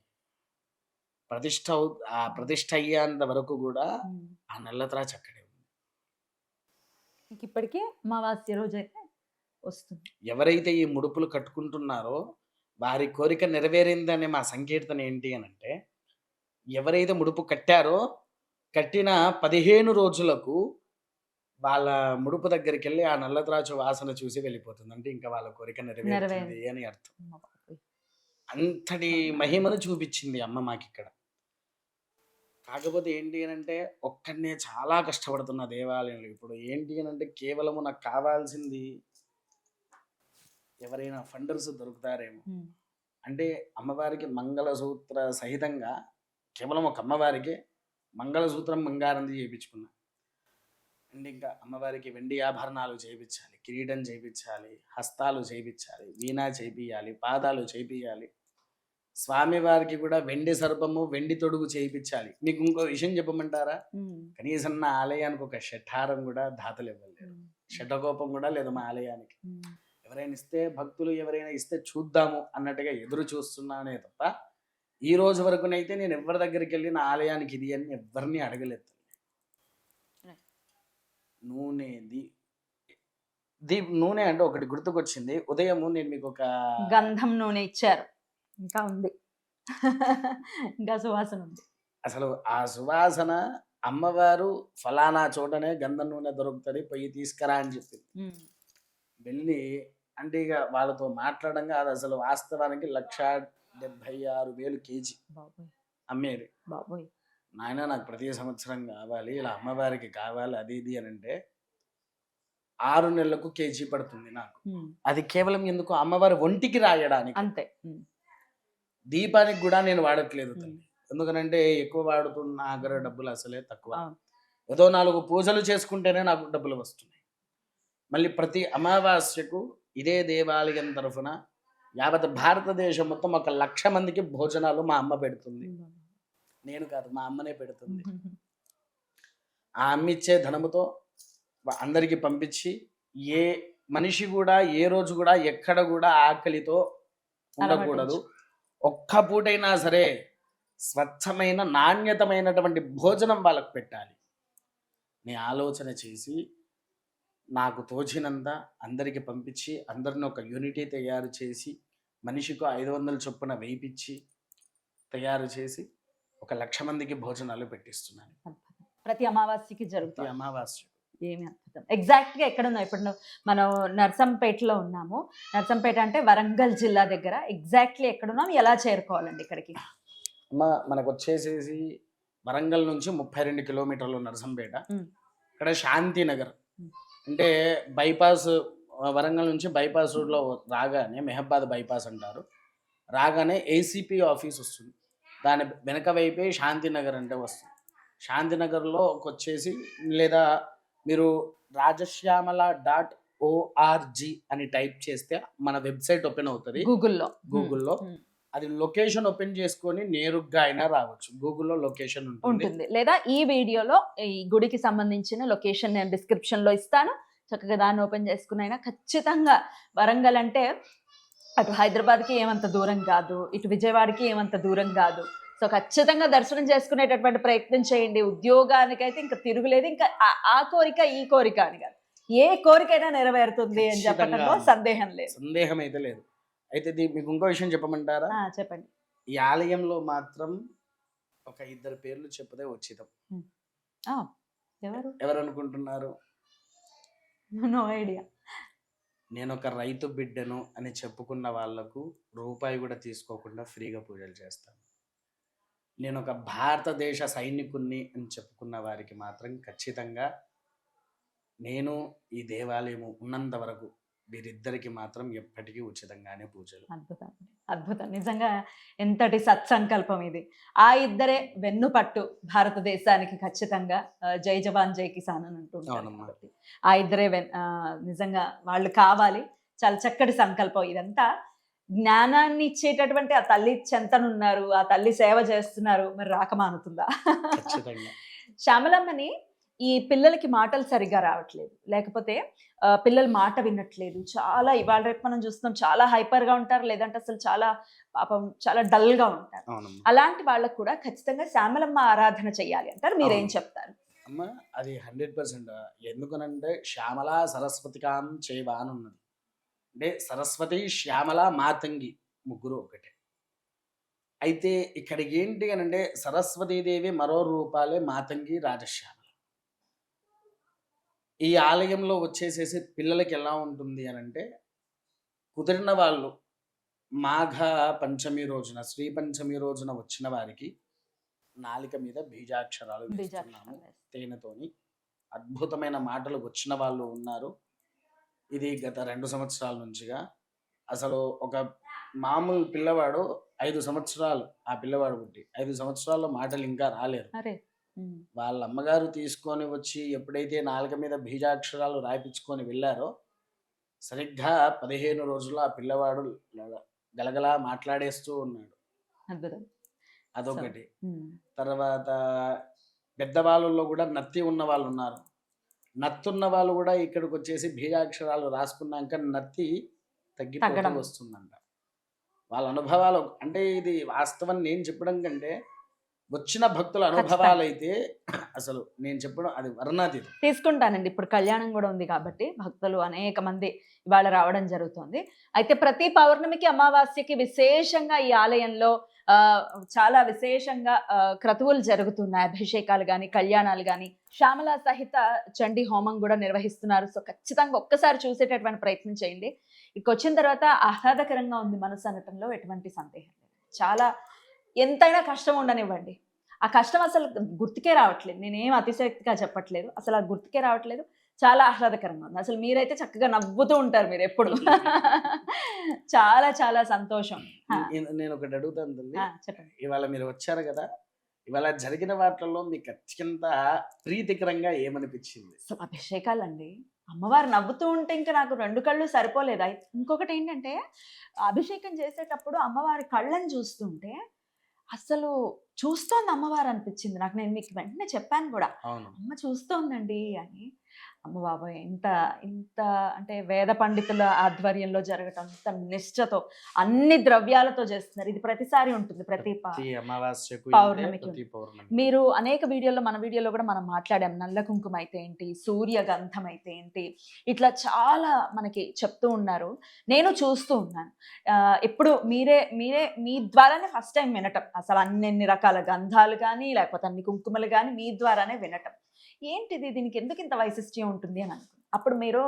ఆ ప్రతిష్ఠ అయ్యేంత వరకు గూడా ఉమ్. ఆ నల్లత్రాచు అక్కడే ఉంది. ఇంక ఇప్పటికే అమావాస్య రోజైతే వస్తుంది. ఎవరైతే ఈ ముడుపులు కట్టుకుంటున్నారో వారి కోరిక నెరవేరిందనే మా సంకీర్తన ఏంటి అనంటే, ఎవరైతే ముడుపు కట్టారో కట్టిన 15 రోజులకు వాళ్ళ ముడుపు దగ్గరికెళ్ళి ఆ నల్లత్రాచు వాసన చూసి వెళ్ళిపోతుంది. అంటే ఇంకా వాళ్ళ కోరిక నెరవేరుతుంది నెరవేరింది. అని అర్థం. అమ్మ బాబోయ్! అంతటి మహిమను చూపిచ్చింది అమ్మ మాకిక్కడ. కాకపోతే ఏంటి అనంటే, ఒక్కడినే చాలా కష్టపడుతున్న దేవాలయంలో. ఇప్పుడు ఏంటి అనంటే, కేవలము నాకు కావాల్సింది ఎవరైనా ఫండర్స్ దొరుకుతారేమో. ఉమ్. అంటే అమ్మవారికి మంగళసూత్ర సహితంగా కేవలం ఒక అమ్మవారికి మంగళసూత్రం బంగారంది చేయించుకున్నా. అండ్ ఇంకా అమ్మవారికి వెండి ఆభరణాలు చేయించాలి, కిరీటం చేయించాలి, హస్తాలు చేయించాలి, వీణా చేపియాలి, పాదాలు చేపియాలి. స్వామివారికి కూడా వెండి సర్పము, వెండి తొడుగు చేయించాలి. మీకు ఇంకో విషయం చెప్పమంటారా? ఉమ్. కనీసం నా ఆలయానికి ఒక షఠారం కూడా దాతలు ఇవ్వలేరు. ఉమ్. షఠకోపం కూడా లేదు మా ఆలయానికి. ఉమ్. ఎవరైనా ఇస్తే, భక్తులు ఎవరైనా ఇస్తే చూద్దాము అన్నట్టుగా ఎదురు చూస్తున్నానే తప్ప ఈ రోజు వరకునైతే నేను ఎవరి దగ్గరికి వెళ్ళి నా ఆలయానికి ఇది అని ఎవరిని అడగలేదు. Right. నూనె నూనె అంటే ఒకటి గుర్తుకొచ్చింది. ఉదయము నేను మీకు ఒక గంధం నూనె ఇచ్చారు. ఇంకా ఉంది. ఇంకా సువాసన ఉంది. అసలు ఆ సువాసన అమ్మవారు ఫలానా చోటనే గంధం నూనె దొరుకుతుంది, పోయి తీసుకురా అని చెప్పింది. ఉమ్. వెళ్ళి అంటే ఇక వాళ్ళతో మాట్లాడంగా అది అసలు వాస్తవానికి 1,76,000 కేజీ బాబోయ్! అమ్మేది. బాబోయ్! నాయన నాకు ప్రతి సంవత్సరం కావాలి, ఇలా అమ్మవారికి కావాలి అది ఇది అని అంటే 6 నెలలకు కేజీ పడుతుంది నాకు. ఉమ్. అది కేవలం ఎందుకు అమ్మవారి ఒంటికి రాయడానికి. అంతే. ఉమ్. దీపానికి కూడా నేను వాడట్లేదు ఉమ్. తల్లి. ఎందుకనంటే ఎక్కువ వాడుతున్న నా దగ్గర డబ్బులు అసలే తక్కువ. అవును. ఏదో 4 పూజలు చేసుకుంటేనే నాకు డబ్బులు వస్తున్నాయి. మళ్ళీ ప్రతి అమావాస్యకు ఇదే దేవాలయం తరఫున యావత్ భారతదేశం మొత్తం 1,00,000 మందికి భోజనాలు మా అమ్మ పెడుతుంది. నేను కాదు, మా అమ్మనే పెడుతుంది. ఆ అమ్మ ఇచ్చే ధనముతో అందరికీ పంపించి ఏ మనిషి కూడా ఏ రోజు కూడా ఎక్కడ కూడా ఆకలితో ఉండకూడదు. ఒక్క పూటైనా సరే స్వచ్ఛమైన నాణ్యతమైనటువంటి భోజనం వాళ్ళకు పెట్టాలి. నేను ఆలోచన చేసి నాకు తోచినంత అందరికి పంపించి అందరిని ఒక యూనిటీ తయారు చేసి మనిషికి 500 చొప్పున వేయించి తయారు చేసి 1,00,000 మందికి భోజనాలు పెట్టిస్తున్నాను. ప్రతి అమావాస్యకి ప్రతి జరుగుతుంది. అమావాస్య. ఏమి అద్భుతం. ఎగ్జాక్ట్ గా ఎక్కడ ఉన్నాం ఇప్పుడు మనం నర్సంపేటలో ఉన్నాము. నర్సంపేట అంటే వరంగల్ జిల్లా దగ్గర. ఎగ్జాక్ట్లీ ఎక్కడున్నాం, ఎలా చేరుకోవాలండి ఇక్కడికి? మనకు వచ్చేసేసి వరంగల్ నుంచి 32 కిలోమీటర్లు నర్సంపేట. ఉమ్. ఇక్కడ శాంతినగర్ ఉమ్. అంటే బైపాస్, వరంగల్ నుంచి బైపాస్ రోడ్లో రాగానే మెహబాద్ బైపాస్ అంటారు. రాగానే ఏసీపీ ఆఫీస్ వస్తుంది. దాని వెనక వైపే శాంతినగర్ అంటే వస్తుంది. శాంతినగర్లో వచ్చేసి లేదా మీరు rajashyamala.org అని టైప్ చేస్తే మన వెబ్సైట్ ఓపెన్ అవుతుంది గూగుల్లో. అది లొకేషన్ ఓపెన్ చేసుకొని నేరుగా అయినా రావచ్చు. గూగుల్లో లొకేషన్ ఉంటుంది. లేదా ఈ వీడియోలో ఈ గుడికి సంబంధించిన లొకేషన్ నేను డిస్క్రిప్షన్ లో ఇస్తాను. చక్కగా దాన్ని ఓపెన్ చేసుకునైనా ఖచ్చితంగా వరంగల్ అంటే అటు హైదరాబాద్కి ఏమంత దూరం కాదు, ఇటు విజయవాడకి ఏమంత దూరం కాదు. సో ఖచ్చితంగా దర్శనం చేసుకునేటటువంటి ప్రయత్నం చేయండి. ఉద్యోగానికైతే ఇంకా తిరుగులేదు. ఇంకా ఆ కోరిక ఈ కోరిక అని కాదు, ఏ కోరికైనా నెరవేరుతుంది అని చెప్పడంలో సందేహం లేదు. సందేహం అయితే లేదు. అయితే మీకు ఇంకో విషయం చెప్పమంటారా? చెప్పండి. ఈ ఆలయంలో మాత్రం ఒక 2 పేర్లు చెప్పదే ఉచితం. ఎవరు అనుకుంటున్నారు? No idea. నేను ఒక రైతు బిడ్డను అని చెప్పుకున్న వాళ్లకు రూపాయి కూడా తీసుకోకుండా ఫ్రీగా పూజలు చేస్తాను. నేను ఒక భారతదేశ సైనికుణ్ణి అని చెప్పుకున్న వారికి మాత్రం ఖచ్చితంగా నేను ఈ దేవాలయం ఉన్నంత వరకు వీరిద్దరికి మాత్రం ఎప్పటికీ ఉచితంగానే పూజలు. అద్భుతం అండి. అద్భుతం. నిజంగా ఎంతటి సత్సంకల్పం ఇది. ఆ ఇద్దరే వెన్నుపట్టు భారతదేశానికి ఖచ్చితంగా. జై జవాన్ జై కిసాన్ అని అంటూ ఉంటారు అవునమ్మా. కాబట్టి. ఆ ఇద్దరే నిజంగా వాళ్ళు కావాలి. చాలా చక్కటి సంకల్పం ఇదంతా. జ్ఞానాన్ని ఇచ్చేటటువంటి ఆ తల్లి చెంతనున్నారు. ఆ తల్లి సేవ చేస్తున్నారు. మరి రాక మానుతుందా? ఖచ్చితంగా. శ్యామలమ్మని ఈ పిల్లలకి మాటలు సరిగ్గా రావట్లేదు. లేకపోతే పిల్లలు మాట వినట్లేదు. చాలా ఇవాళ రేపు మనం చూస్తున్నాం చాలా హైపర్‌గా ఉంటారు. లేదంటే అసలు చాలా పాపం చాలా డల్‌గా ఉంటారు. అవునమ్మా. అలాంటి వాళ్ళకి కూడా ఖచ్చితంగా శ్యామలమ్మ ఆరాధన చేయాలి అంటారు. మీరేం అవును. చెప్తారు? అమ్మ అది 100% ఎందుకనంటే శ్యామల సరస్వతికాం చైవ అని ఉన్నది. అంటే సరస్వతి, శ్యామల, మాతంగి ముగ్గురు ఒకటే. అయితే ఇక్కడికి ఏంటి అనంటే సరస్వతీదేవి మరో రూపాలే మాతంగి, రాజశ్యామల. ఈ ఆలయంలో వచ్చేసేసి పిల్లలకి ఎలా ఉంటుంది అనంటే కుదిరిన వాళ్ళు మాఘ పంచమి రోజున, శ్రీ పంచమి రోజున వచ్చిన వారికి నాలిక మీద బీజాక్షరాలు వేస్తున్నాము బీజాక్షరాలు వేస్తారు. తేనెతోని. అద్భుతమైన మాటలు వచ్చిన వాళ్ళు ఉన్నారు. ఇది గత 2 సంవత్సరాల నుంచిగా. అసలు ఒక మామూలు పిల్లవాడు 5 సంవత్సరాలు ఆ పిల్లవాడు పుట్టి 5 సంవత్సరాల్లో మాటలు ఇంకా రాలేరు. అరే! హ్మ్. వాళ్ళ అమ్మగారు తీసుకొని వచ్చి ఎప్పుడైతే నాలుక మీద బీజాక్షరాలు రాయిపించుకొని వెళ్ళారో, సరిగ్గా 15 రోజుల్లో ఆ పిల్లవాడు గలగలా మాట్లాడేస్తూ ఉన్నాడు. అద్భుతం. సో అదొకటి. హ్మ్. తర్వాత పెద్దవాళ్ళలో గూడా నత్తి ఉన్న వాళ్ళున్నారు. నత్తున్న వాళ్ళు గూడా ఇక్కడికొచ్చేసి బీజాక్షరాలు రాసుకున్నాక నత్తి తగ్గిపోతూ తగ్గడం. వస్తుందంట. వాళ్ళ అనుభవాలు అంటే ఇది వాస్తవం నేను చెప్పడం కంటే, వచ్చిన భక్తుల ఖచ్చితంగా. అనుభవాలైతే అసలు నేను చెప్పడం అది వర్ణాతీతం. తీసుకుంటానండి. ఇప్పుడు కళ్యాణం గూడా ఉంది కాబట్టి భక్తులు అనేక మంది ఇవాళ రావడం జరుగుతోంది. అయితే ప్రతి పౌర్ణమికి, అమావాస్యకి విశేషంగా ఈ ఆలయంలో చాలా విశేషంగా క్రతువులు జరుగుతున్నాయి. అభిషేకాలు గాని, కళ్యాణాలు గాని, శ్యామల సహిత చండీ హోమం గూడా నిర్వహిస్తున్నారు. సో, ఖచ్చితంగా ఒక్కసారి చూసేటటువంటి ప్రయత్నం చేయండి. ఇక్కడొచ్చిన తర్వాత ఆహ్లాదకరంగా ఉంది మనసు అనటంలో ఎటువంటి సందేహం లేదు. చాలా ఎంతైనా కష్టం ఉండనివ్వండి. ఆ కష్టం అసలు గుర్తుకే రావట్లేదు. నేనేం అతిశయోక్తిగా చెప్పట్లేదు. అసలు అది గుర్తుకే రావట్లేదు. చాలా ఆహ్లాదకరంగా ఉంది. అసలు మీరైతే చక్కగా నవ్వుతూ ఉంటారు మీరెప్పుడు. చాలా చాలా సంతోషం. ఆ! నేనొకటి అడుగుతాను తల్లి. చెప్పండి. ఇవాళ మీరు వచ్చారు గదా! ఇవాళ జరిగిన వాటిల్లో మీకు అత్యంత ప్రీతికరంగా ఏమనిపించింది? అసలు అభిషేకాలండి. అమ్మవారు నవ్వుతూ ఉంటే ఇంక నాకు 2 కళ్ళు సరిపోలేదు. ఇంకొకటేంటంటే అభిషేకం చేసేటప్పుడు అమ్మవారి కళ్ళని చూస్తుంటే అసలు చూస్తోంది అమ్మవారు అనిపించింది నాకు. నేను మీకు వెంటనే చెప్పాను గూడా. అవును. అమ్మ చూస్తోందండి అని. అమ్మ బాబోయ్! ఇంత ఇంత అంటే వేద పండితుల ఆధ్వర్యంలో జరగటం, ఇంత నిష్ఠతో అన్ని ద్రవ్యాలతో చేస్తున్నారు. ఇది ప్రతిసారి ఉంటుంది. ప్రతి ప్రతి అమావాస్యకు ఇంతే, పౌర్ణమికి ప్రతి ఉంది. పౌర్ణమికి. మీరు అనేక వీడియోల్లో మన వీడియోలో గూడా మనం మాట్లాడాం. నల్ల కుంకుమ అయితే ఏంటి, సూర్యగంధం అయితే ఏంటి, ఇట్లా చాలా మనకి చెప్తూ ఉన్నారు. నేను చూస్తూ ఉన్నాను. ఎప్పుడు మీరే మీరే మీ ద్వారానే ఫస్ట్ టైమ్ వినటం. అసలు అన్నెన్ని రకాల గంధాలు గానీ, లేకపోతే అన్ని కుంకుమలు గానీ మీ ద్వారానే వినటం. ఏంటిది దీనికి ఎందుకింత వైశిష్ట్యం ఉంటుంది అని అనుకున్నా. అప్పుడు మీరు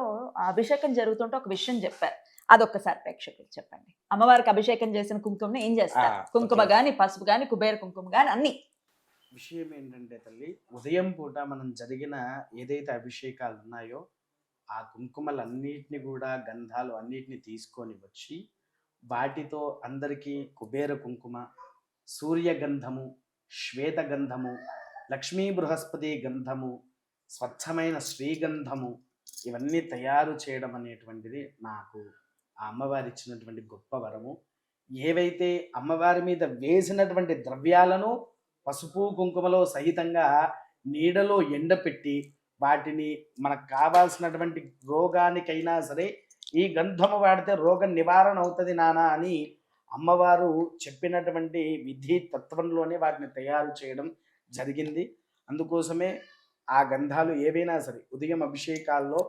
అభిషేకం జరుగుతుంటే ఒక విషయం జెప్పారు. అదొక్కసారి ప్రేక్షకులకు చెప్పండి. అమ్మవారికి అభిషేకం చేసిన కుంకుమని ఏం చేస్తారు? కుంకుమ ఓకే. గాని, పసుపు గాని, కుబేర కుంకుమ గాని అన్నీ. విషయం ఏంటంటే తల్లి, ఉదయం పూట మనం జరిగిన ఏదైతే అభిషేకాలు ఉన్నాయో, ఆ కుంకుమలన్నిటిని గూడా గంధాలు అన్నిటిని తీసుకొని వచ్చి, వాటితో అందరికీ కుబేర కుంకుమ, సూర్యగంధము, శ్వేతగంధము, లక్ష్మీ బృహస్పతి గంధము, స్వచ్ఛమైన శ్రీగంధము ఇవన్నీ తయారు చేయడం అనేటువంటిది నాకు ఆ అమ్మవారు ఇచ్చినటువంటి గొప్ప వరము. ఏవైతే అమ్మవారి మీద వేసినటువంటి ద్రవ్యాలను పసుపు కుంకుమలో సహితంగా నీడలో ఎండపెట్టి వాటిని మనకు కావాల్సినటువంటి రోగానికైనా సరే ఈ గంధము వాడితే రోగ నివారణ అవుతుంది నాన్న అని అమ్మవారు చెప్పినటువంటి విధి తత్వంలోనే వాటిని తయారు చేయడం జరిగింది. అందుకోసమే ఆ గంధాలు ఏవైనా సరే ఉదయం అభిషేకాల్లో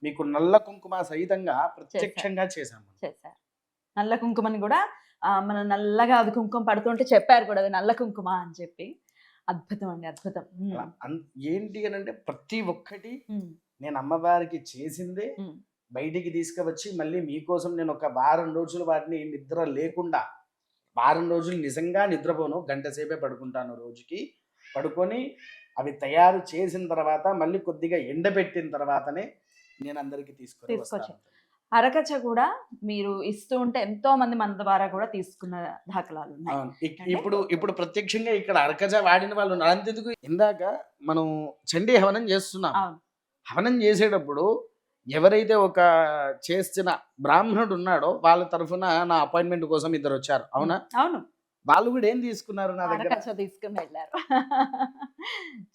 మీకు నల్ల కుంకుమ సహితంగా ప్రత్యక్షంగా చేశాము. చేశారు. నల్ల కుంకుమని గూడా మనం నల్లగా అది కుంకుమ పడుతుంటే చెప్పారు కూడా అది నల్ల కుంకుమ అని చెప్పి. అద్భుతం అండి. అద్భుతం. అలా ఏంటి అనంటే ప్రతి ఒక్కటి హ్మ్. నేను అమ్మవారికి చేసిందే హ్మ్. బయటికి తీసుకువచ్చి మళ్ళీ మీకోసం నేను ఒక వారం రోజులు వాటిని నిద్ర లేకుండా వారం రోజులు నిజంగా నిద్రపోను. గంట సేపే పడుకుంటాను రోజుకి. పడుకొని అవి తయారు చేసిన తర్వాత మళ్ళీ కొద్దిగా ఎండబెట్టిన తర్వాతనే నేను అందరికి తీసుకొని తీసుకొచ్చి వస్తాను. అరకచ కూడా మీరు ఇస్తూ ఉంటే ఎంతో మంది మన ద్వారా కూడా తీసుకున్న దాఖలాలు ఉన్నాయి. అవును. అంటే ఇప్పుడు ప్రత్యక్షంగా ఇక్కడ అరకజ వాడిన వాళ్ళు ఉన్నారు. అంతెందుకు ఇందాక మనం చండీ హవనం చేస్తున్నాం. అవును. హవనం చేసేటప్పుడు ఎవరైతే ఒక చేసిన బ్రాహ్మణుడు ఉన్నాడో వాళ్ళ తరఫున నా అపాయింట్మెంట్ కోసం ఇద్దరు వచ్చారు. అవునా? అవును. వాళ్ళు కూడా ఏం తీసుకున్నారు నా దగ్గర? అరకచ తీసుకుని వెళ్ళారు.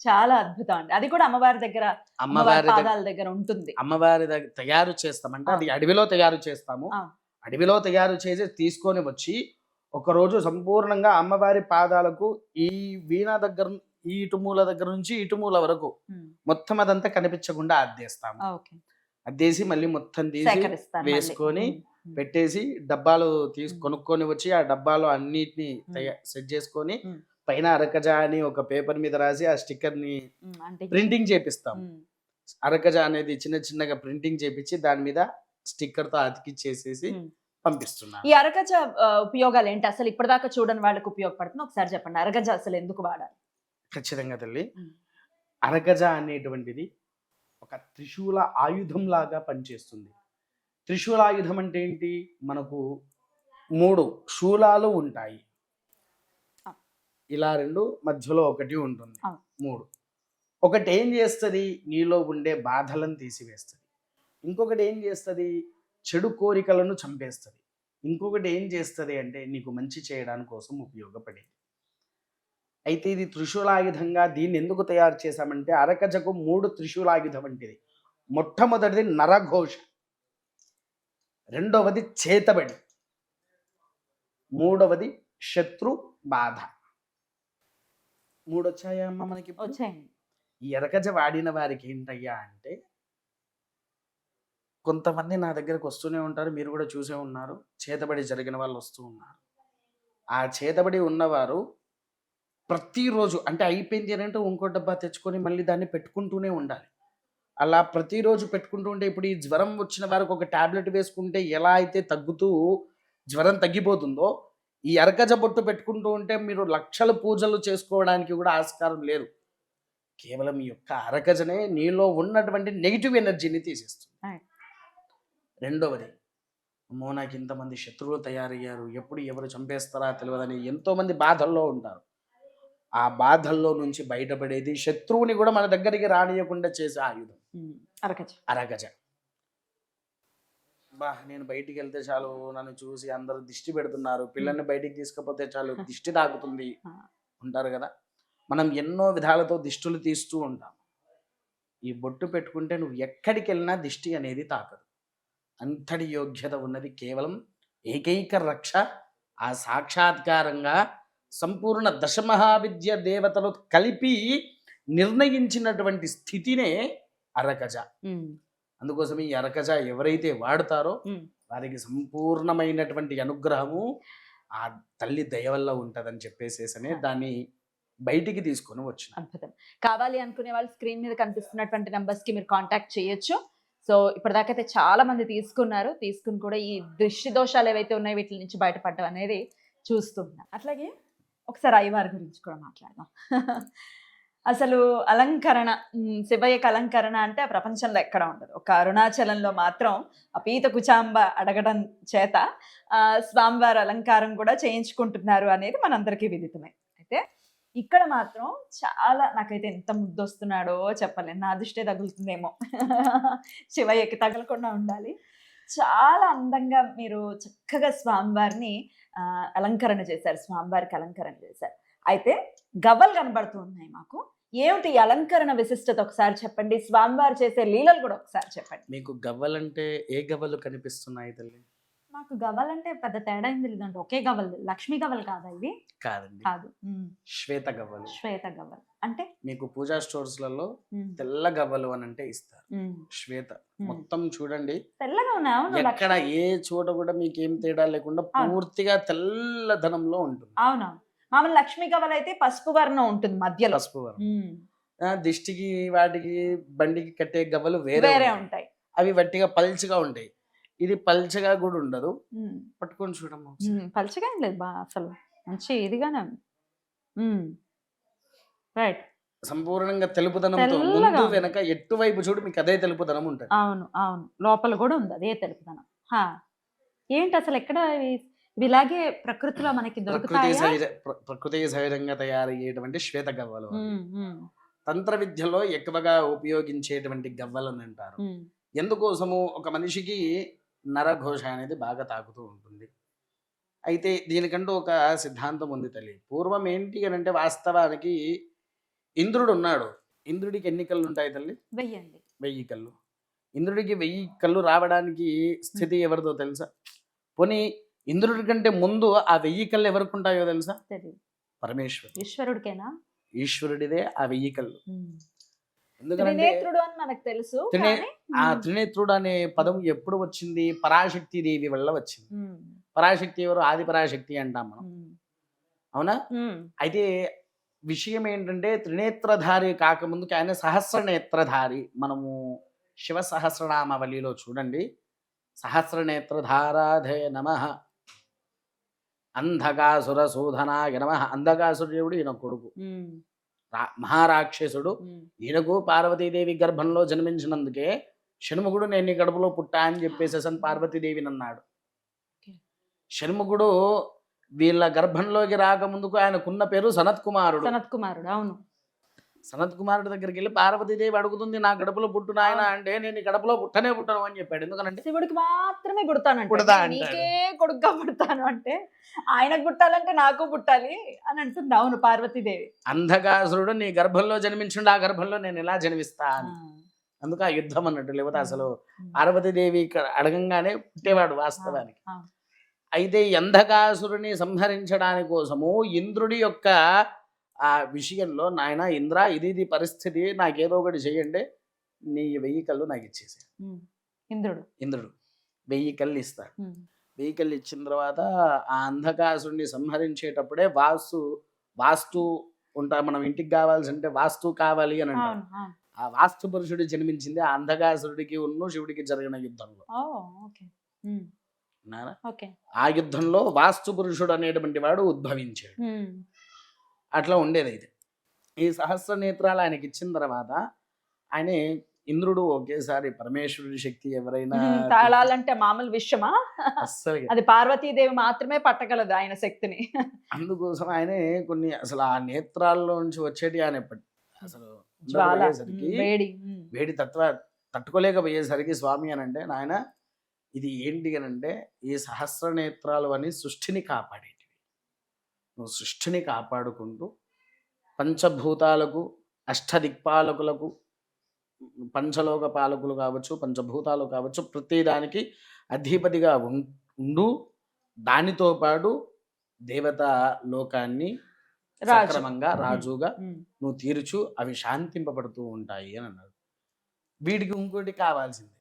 చాలా అద్భుతం అండి. అది కూడా అమ్మవారి దగ్గర, అమ్మవారి అమ్మవారి దగ్గర పాదాల దగ్గర ఉంటుంది. అమ్మవారి దగ్గర తయారు చేస్తామంటే అది అవును. అడవిలో తయారు చేస్తాము. అవును. అడవిలో తయారు చేసి తీసుకొని వచ్చి ఒకరోజు సంపూర్ణంగా అమ్మవారి పాదాలకు ఈ వీణ దగ్గర ఈ ఇటుమూల దగ్గర నుంచి ఇటుమూల వరకు మొత్తం అదంతా కనిపించకుండా అద్దేస్తాము. ఓకే. అద్దేసి మళ్ళీ మొత్తం తీసి సేకరిస్తారు మళ్ళీ. వేసుకొని పెట్టేసి డబ్బాలు కొనుక్కొని వచ్చి ఆ డబ్బాలో అన్నిటిని సెట్ చేసుకొని పైన అరకజ అని ఒక పేపర్ మీద రాసి ఆ స్టిక్కర్ ని అంటే ప్రింటింగ్ చేపిస్తాం. అరకజ అనేది చిన్న చిన్నగా ప్రింటింగ్ చేపించి దాని మీద స్టిక్కర్ తో అతికిచ్చేసేసి పంపిస్తున్నాను. ఈ అరగజ ఉపయోగాలు ఏంటి అసలు? ఇప్పటిదాకా చూడని వాళ్ళకి ఉపయోగపడుతుంది, ఒకసారి చెప్పండి. అరగజ అసలు ఎందుకు వాడాలి? ఖచ్చితంగా తల్లి, అరగజ అనేటువంటిది ఒక త్రిశూల ఆయుధం లాగా పనిచేస్తుంది. త్రిశూల ఆయుధం అంటే ఏంటి? మనకు 3 శూలాలు ఉంటాయి, ఇలా 2 మధ్యలో ఒకటి ఉంటుంది, 3. ఒకటి ఏం చేస్తుంది? నీలో ఉండే బాధలను తీసివేస్తుంది. ఇంకొకటి ఏం చేస్తుంది? చెడు కోరికలను చంపేస్తుంది. ఇంకొకటి ఏం చేస్తుంది అంటే నీకు మంచి చేయడానికి కోసం ఉపయోగపడేది. అయితే ఇది త్రిశూలాయుధంగా దీన్ని ఎందుకు తయారు చేశామంటే అరకజకు 3 త్రిశూలాయుధం వంటిది. మొట్టమొదటిది నరఘోష, రెండవది చేతబడి, మూడవది శత్రు బాధ. 3 వచ్చాయా అమ్మ మనకి? వచ్చాయండి. ఈ అరకజ వాడిన వారికి ఏంటయ్యా అంటే, కొంతమంది నా దగ్గరకు వస్తూనే ఉంటారు, మీరు కూడా చూసే ఉన్నారు, చేతబడి జరిగిన వాళ్ళు వస్తూ ఉన్నారు. ఆ చేతబడి ఉన్నవారు ప్రతిరోజు అంటే అయిపోయింది అని అంటే ఇంకో డబ్బా తెచ్చుకొని మళ్ళీ దాన్ని పెట్టుకుంటూనే ఉండాలి. అలా ప్రతిరోజు పెట్టుకుంటూ ఉంటే ఇప్పుడు ఈ జ్వరం వచ్చిన వారికి ఒక టాబ్లెట్ వేసుకుంటే ఎలా అయితే తగ్గుతూ జ్వరం తగ్గిపోతుందో, ఈ అరకజ బొట్టు పెట్టుకుంటూ ఉంటే మీరు లక్షల పూజలు చేసుకోవడానికి కూడా ఆస్కారం లేదు. కేవలం ఈ యొక్క అరకజనే నీలో ఉన్నటువంటి నెగిటివ్ ఎనర్జీని తీసేస్తుంది. రెండవది, అమ్మో నాకు ఇంతమంది శత్రువులు తయారయ్యారు, ఎప్పుడు ఎవరు చంపేస్తారా తెలియదని ఎంతోమంది బాధల్లో ఉంటారు. ఆ బాధల్లో నుంచి బయటపడేది, శత్రువుని కూడా మన దగ్గరికి రానియకుండా చేసే ఆయుధం అరగజ. బా నేను బయటికి వెళ్తే చాలు నన్ను చూసి అందరూ దిష్టి పెడుతున్నారు, పిల్లల్ని బయటికి తీసుకపోతే చాలు దిష్టి తాకుతుంది ఉంటారు కదా. మనం ఎన్నో విధాలతో దిష్టులు తీస్తూ ఉంటాం. ఈ బొట్టు పెట్టుకుంటే నువ్వు ఎక్కడికి వెళ్ళినా దిష్టి అనేది తాకదు. అంతటి యోగ్యత ఉన్నది కేవలం ఏకైక రక్ష. ఆ సాక్షాత్కారంగా సంపూర్ణ దశమహావిద్య దేవతలు కలిపి నిర్ణయించినటువంటి స్థితినే అరకజ. అందుకోసం ఈ అరకజ ఎవరైతే వాడతారో వారికి సంపూర్ణమైనటువంటి అనుగ్రహము ఆ తల్లి దయ వల్ల ఉంటుందని చెప్పేసేసనే దాన్ని బయటికి తీసుకొని వచ్చిన. అద్భుతం. కావాలి అనుకునే వాళ్ళు స్క్రీన్ మీద కనిపిస్తున్నటువంటి నంబర్స్ కి మీరు కాంటాక్ట్ చేయొచ్చు. సో ఇప్పటిదాకా అయితే చాలా మంది తీసుకున్నారు, తీసుకుని కూడా ఈ దృష్టి దోషాలు ఏవైతే ఉన్నాయో వీటి నుంచి బయటపడడం అనేది చూస్తున్నాం. అట్లాగే ఒకసారి అయ్యవారి గురించి కూడా మాట్లాడదాం. అసలు అలంకరణ, శివయ్యకి అలంకరణ అంటే ప్రపంచంలో ఎక్కడ ఉండదు. ఒక అరుణాచలంలో మాత్రం ఆ పీత కుచాంబ అడగడం చేత స్వామివారి అలంకారం కూడా చేయించుకుంటున్నారు అనేది మనందరికీ విదితమే. అయితే ఇక్కడ మాత్రం చాలా, నాకైతే ఎంత ముద్దొస్తున్నాడో చెప్పలేను, నా దృష్టే తగులుతుందేమో, శివయ్యకి తగలకుండా ఉండాలి. చాలా అందంగా మీరు చక్కగా స్వామివారిని అలంకరణ చేశారు, స్వామివారికి అలంకరణ చేశారు. అయితే గవ్వలు కనబడుతూ ఉన్నాయి మాకు. ఏమిటి ఈ అలంకరణ విశిష్టత ఒకసారి చెప్పండి, స్వామివారు చేసే లీలలు కూడా ఒకసారి చెప్పండి. మీకు గవ్వలంటే ఏ గవ్వలు కనిపిస్తున్నాయి తల్లి? మాకు గవ్వలంటే పెద్ద తేడా ఏం తెలియదండి, ఒకే గవ్వలు. లక్ష్మీ గవ్వలు కాదా ఇవి? కాదండి, కాదు, శ్వేత గవ్వలు. శ్వేత గవ్వలు అంటే మీకు పూజా స్టోర్స్ లలో తెల్ల గవ్వలు అని అంటే ఇస్తారు. శ్వేత మొత్తం చూడండి తెల్లగా ఉన్నాయి. ఎక్కడ ఏ చోట కూడా మీకు ఏం తేడా లేకుండా పూర్తిగా తెల్లదనంలో ఉంటుంది. అవునా? మామూలు లక్ష్మీ గవ్వలు అయితే పసుపు వర్ణం ఉంటుంది మధ్యలో, పసుపు వర్ణం. దిష్టికి వాటికి బండికి కట్టే గవ్వలు వేరే ఉంటాయి. అవి వట్టిగా పల్చగా ఉంటాయి. ఇది పల్చగా కూడా ఉండదు. పట్టుకొని చూడమ్మా. పల్చగా ఏం లేదు, అసలు మంచి ఇదిగానే రైట్. సంపూర్ణంగా తెలుపుదనంతో ముందు వెనక ఎటువైపు చూడు మీకు అదే తెలుపుదనం ఉంటుంది. అవును అవును, లోపల కూడా ఉంది అదే తెలుపుదనం. హా. ఏంటి అసలు ఎక్కడ ఇవి ఇలాగే ప్రకృతిలో మనకి దొరుకుతాయా? ప్రకృతి సహజంగా తయారయ్యేటువంటి శ్వేత గవ్వలు అవి. ఉమ్, ఉమ్, తంత్ర విద్యలో ఎక్కువగా ఉపయోగించేటువంటి గవ్వలని అంటారు. ఉమ్, ఎందుకోసము ఒక మనిషికి నరఘోష అనేది బాగా తాకుతూ ఉంటుంది. అయితే దీనికంటూ ఒక సిద్ధాంతం ఉంది తల్లి. పూర్వం ఏంటి అని అంటే వాస్తవానికి ఇంద్రుడు ఉన్నాడు. ఇంద్రుడికి ఎన్ని కళ్ళు ఉంటాయి తల్లి? వెయ్యండి. 1000 కళ్ళు. ఇంద్రుడికి 1000 కళ్ళు రావడానికి స్థితి ఎవరిదో తెలుసా? పోనీ ఇంద్రుడి కంటే ముందు ఆ 1000 కళ్ళు ఎవరికి ఉంటాయో తెలుసా? తెలియదు. పరమేశ్వరుడు. ఈశ్వరుడికేనా? ఈశ్వరుడిదే ఆ 1000 కళ్ళు. ఉమ్. ఎందుకంటే త్రినేత్రుడు అని మనకు తెలుసు త్రినే కానీ, ఆ త్రినేత్రుడు అనే పదం ఎప్పుడు వచ్చింది? పరాశక్తి దేవి వల్ల వచ్చింది. ఉమ్, పరాశక్తి ఎవరు? ఆది పరాశక్తి అంటాం మనం. ఉమ్, అవునా? ఉమ్, అయితే విషయం ఏంటంటే త్రినేత్రధారి కాకముందుకి ఆయన సహస్రనేత్రధారి. మనము శివ సహస్రనామావళిలో చూడండి. సహస్రనేత్రధారాధే నమః, అంధకాసుర శోధనాయ నమః. అంధకాసురుడు ఈయన కొడుకు, ఉమ్, మహారాక్షసుడు. ఉమ్. ఈయనకు పార్వతీదేవి గర్భంలో జన్మించినందుకే షణ్ముఖుడు నేను నీ గడపలో పుట్టా అని చెప్పేసేసని పార్వతీదేవిని అన్నాడు. Okay. షణ్ముఖుడు వీళ్ళ గర్భంలోకి రాకముందుకు ఆయనకున్న పేరు సనత్ కుమారుడు. సనత్ కుమారుడు, అవును. సనత్ కుమారుడు దగ్గరికి వెళ్ళి పార్వతీదేవి అడుగుతుంది, నా గడపలో పుట్టు నాయన అంటే, నేను ఈ గడపలో పుట్టనే పుట్టను అని చెప్పాడు. ఎందుకంటే శివుడికి మాత్రమే పుడతానంటే, పుడతా అంటాడు. నీకే కొడుగ్గా పుడతాను అంటే, ఆయనకు పుట్టాలంటే నాకు పుట్టాలి అని అంటుంది. అవును, పార్వతీదేవి. అంధకాసురుడు నీ గర్భంలో జన్మించుండు, ఆ గర్భంలో నేను ఎలా జన్మిస్తా ఆ, అని. అందుకు ఆ యుద్ధం అన్నట్టు. లేకపోతే అసలు ఉమ్, పార్వతీదేవి ఇక్కడ అడగంగానే పుట్టేవాడు వాస్తవానికి. ఆ, అయితే ఈ అంధకాసురుని సంహరించడానికి కోసము ఇంద్రుడి యొక్క ఆ విషయంలో, నాయన ఇంద్ర ఇది పరిస్థితి, నాకేదో ఒకటి చెయ్యండి, నీ 1000 కళ్ళు నాకు ఇచ్చేసి. ఉమ్. ఇంద్రుడు. ఇంద్రుడు 1000 కళ్ళు ఇస్తాడు. ఉమ్, 1000 కళ్ళు ఇచ్చిన తర్వాత ఆ అంధకాసురుని సంహరించేటప్పుడే వాస్తు ఉంటా. మనం ఇంటికి కావాల్సి అంటే వాస్తు కావాలి అని అంటాం. అవును, అవును. ఆ వాస్తు పురుషుడు జన్మించింది ఆ అంధకాసురుడికి శివుడికి జరిగిన యుద్ధంలో. ఓ, ఓకే. ఉమ్, విన్నారా? ఓకే. ఆ యుద్ధంలో వాస్తు పురుషుడు అనేటువంటి వాడు ఉద్భవించాడు. ఉమ్, అట్లా ఉండేది. ఇది ఈ సహస్ర నేత్రాలు ఆయనకి ఇచ్చిన తర్వాత ఆయన ఇంద్రుడు ఒకేసారి పరమేశ్వరుడి శక్తి ఎవరైనా తాళాలంటే మామూలు విషయమా? అస్సలు అది పార్వతీదేవి మాత్రమే పట్టగలదు ఆయన శక్తిని. అందుకోసం ఆయనే కొన్ని అసలు ఆ నేత్రాల్లో నుంచి వచ్చేటి ఆయన అసలు జ్వాల, ఉండకపోయేసరికి వేడి. వేడి తట్టుకోలేకపోయేసరికి స్వామి అని అంటే, నాయన ఇది ఏంటి అని అంటే, ఈ సహస్ర నేత్రాలు అని సృష్టిని కాపాడేటివి. నువ్వు సృష్టిని కాపాడుకుంటూ పంచభూతాలకు, అష్టదిక్పాలకులకు, పంచలోక పాలకులు కావచ్చు, పంచభూతాలు కావచ్చు, ప్రతిదానికి అధిపతిగా ఉండు, దానితో పాటు దేవత లోకాన్ని రాజు. సక్రమంగా రాజుగా ఉమ్, నువ్వు తీర్చు, అవి శాంతింపబడుతూ ఉంటాయి అని అన్నాడు. వీడికి ఇంకోటి కావాల్సింది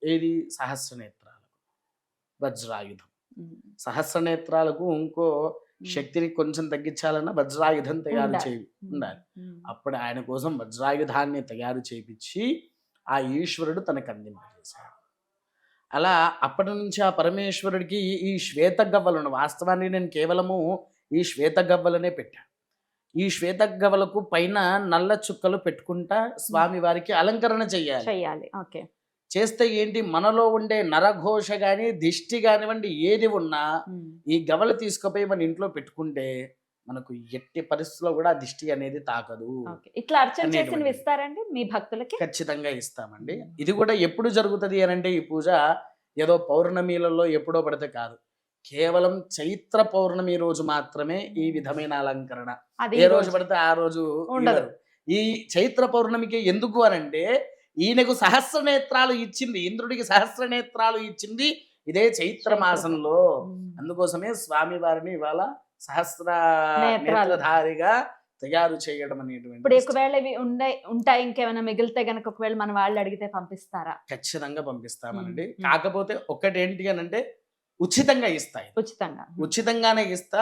ఏది? సహస్రనేత్రాలకు వజ్రాయుధం. ఉమ్, సహస్రనేత్రాలకు ఇంకో శక్తిని కొంచెం తగ్గించాలన్నా వజ్రాయుధం తయారు ఉండాలి. ఉమ్, అప్పుడు ఆయన కోసం వజ్రాయుధాన్ని తయారు చేయించి ఆ ఈశ్వరుడు తనకు అందింపజేశాడు. అలా అప్పటి నుంచి ఆ పరమేశ్వరుడికి ఈ శ్వేత గవ్వలను, వాస్తవానికి నేను కేవలము ఈ శ్వేత గవ్వలనే పెట్టాను. ఈ శ్వేత గవ్వలకు పైన నల్ల చుక్కలు పెట్టుకుంటా స్వామి వారికి అలంకరణ చెయ్యాలి. చెయ్యాలి. ఓకే. చేస్తే ఏంటి, మనలో ఉండే నరఘోష కానీ దిష్టి కానివ్వండి ఏది ఉన్నా ఉమ్, ఈ గవ్వలు తీసుకుపోయి మన ఇంట్లో పెట్టుకుంటే మనకు ఎట్టి పరిస్థితుల్లో కూడా ఆ దిష్టి అనేది తాకదు. ఓకే. ఇట్లా అర్చన చేసినవి అనేటువంటి. ఇస్తారండి మీ భక్తులకి? ఖచ్చితంగా ఇస్తామండి. ఇది కూడా ఎప్పుడు జరుగుతుంది అని అంటే, ఈ పూజ ఏదో పౌర్ణమిలలో ఎప్పుడో పడితే కాదు, కేవలం చైత్ర పౌర్ణమి రోజు మాత్రమే ఈ విధమైన అలంకరణ. అది ఏ రోజు పడితే ఆ రోజు ఉండదు. ఇవ్వరు. ఈ చైత్ర పౌర్ణమికి ఎందుకు అనంటే, ఈయనకు సహస్ర నేత్రాలు ఇచ్చింది, ఇంద్రుడికి సహస్ర నేత్రాలు ఇచ్చింది ఇదే చైత్ర మాసంలో. ఉమ్, అందుకోసమే స్వామి వారిని ఇవాళ సహస్ర నేత్రాలు. నేత్రధారిగా తయారు చేయడం ఇప్పుడు అనేటువంటి ఒకవేళ ఇవి ఉంటాయి, ఇంకేమైనా మిగిలితే గనక ఒకవేళ మన వాళ్ళు అడిగితే పంపిస్తారా? ఖచ్చితంగా పంపిస్తామనండి. ఉమ్. కాకపోతే ఒక్కటి ఏంటి అని అంటే, ఉచితంగా ఇస్తాయి. ఉచితంగా. ఉచితంగానే ఇస్తా,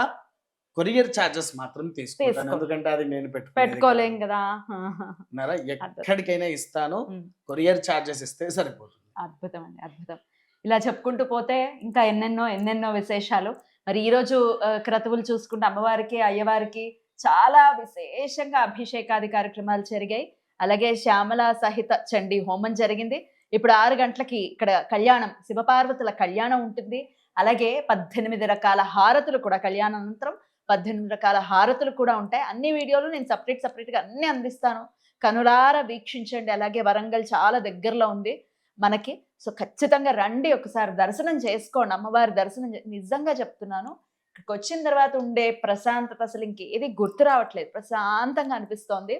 కొరియర్ ఛార్జెస్ మాత్రం తీసుకుంటాను. తీసుకో. ఎందుకంటే అది నేను పెట్టుకోలేం కదా. పెట్టుకున్నారా, ఎక్కడికైనా ఇస్తాను, ఉమ్. కొరియర్ ఛార్జెస్ ఇస్తే సరిపోతుంది. అద్భుతం అండి, అద్భుతం. ఇలా చెప్పుకుంటూ పోతే ఇంకా ఎన్నెన్నో విశేషాలు. మరి ఈరోజు క్రతువులు చూసుకుంటే అమ్మవారికి, అయ్యవారికి చాలా విశేషంగా అభిషేకాది కార్యక్రమాలు జరిగాయి. అలాగే శ్యామల సహిత చండీ హోమం జరిగింది. ఇప్పుడు 6 గంటలకి ఇక్కడ కళ్యాణం, శివపార్వతుల కళ్యాణం ఉంటుంది. అలాగే 18 రకాల హారతులు కూడా కళ్యాణానంతరం 18 రకాల హారతులు కూడా ఉంటాయి. అన్ని వీడియోలు నేను సెపరేట్‌గా అన్నీ అందిస్తాను. కనులారా వీక్షించండి. అలాగే వరంగల్ చాలా దగ్గరలో ఉంది మనకి. సో, ఖచ్చితంగా రండి, ఒకసారి దర్శనం చేసుకోండి. అమ్మవారి దర్శనం నిజంగా చెప్తున్నాను. ఇక్కడికొచ్చిన తర్వాత ఉండే ప్రశాంతత అసలు ఇంకేది గుర్తు రావట్లేదు. ప్రశాంతంగా అనిపిస్తోంది.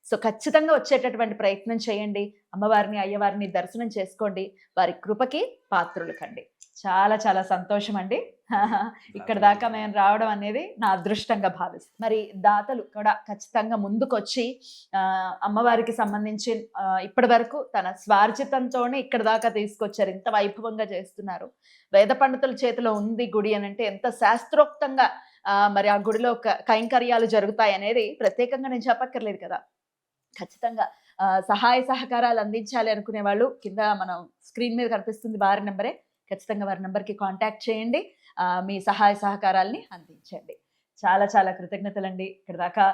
సో, ఖచ్చితంగా వచ్చేటటువంటి ప్రయత్నం చేయండి. అమ్మవారిని, అయ్యవారిని దర్శనం చేసుకోండి. వారి కృపకి పాత్రులు కండి. చాలా చాలా సంతోషం అండి. ఇక్కడి దాకా మేము రావడం అనేది నా అదృష్టంగా భావిస్తాను. మరి దాతలు కూడా ఖచ్చితంగా ముందుకొచ్చి అమ్మవారికి సంబంధించి ఇప్పటి వరకు తన స్వార్జితంతోనే ఇక్కడి దాకా తీసుకొచ్చారు. ఇంత వైభవంగా చేస్తున్నారు. వేద పండితుల చేతిలో ఉంది గుడి అని అంటే ఎంత శాస్త్రోక్తంగా మరి ఆ గుడిలో కైంకర్యాలు జరుగుతాయి అనేది ప్రత్యేకంగా నేను చెప్పక్కర్లేదు కదా. ఖచ్చితంగా సహాయ సహకారాలు అందించాలి అనుకునే వాళ్ళు కింద మనం స్క్రీన్ మీద కనిపిస్తుంది వారి నెంబరే. ఖచ్చితంగా వారి నెంబర్కి కాంటాక్ట్ చేయండి. మీ సహాయ సహకారాల్ని అందించండి. చాలా చాలా కృతజ్ఞతలండి. ఇక్కడ దాకా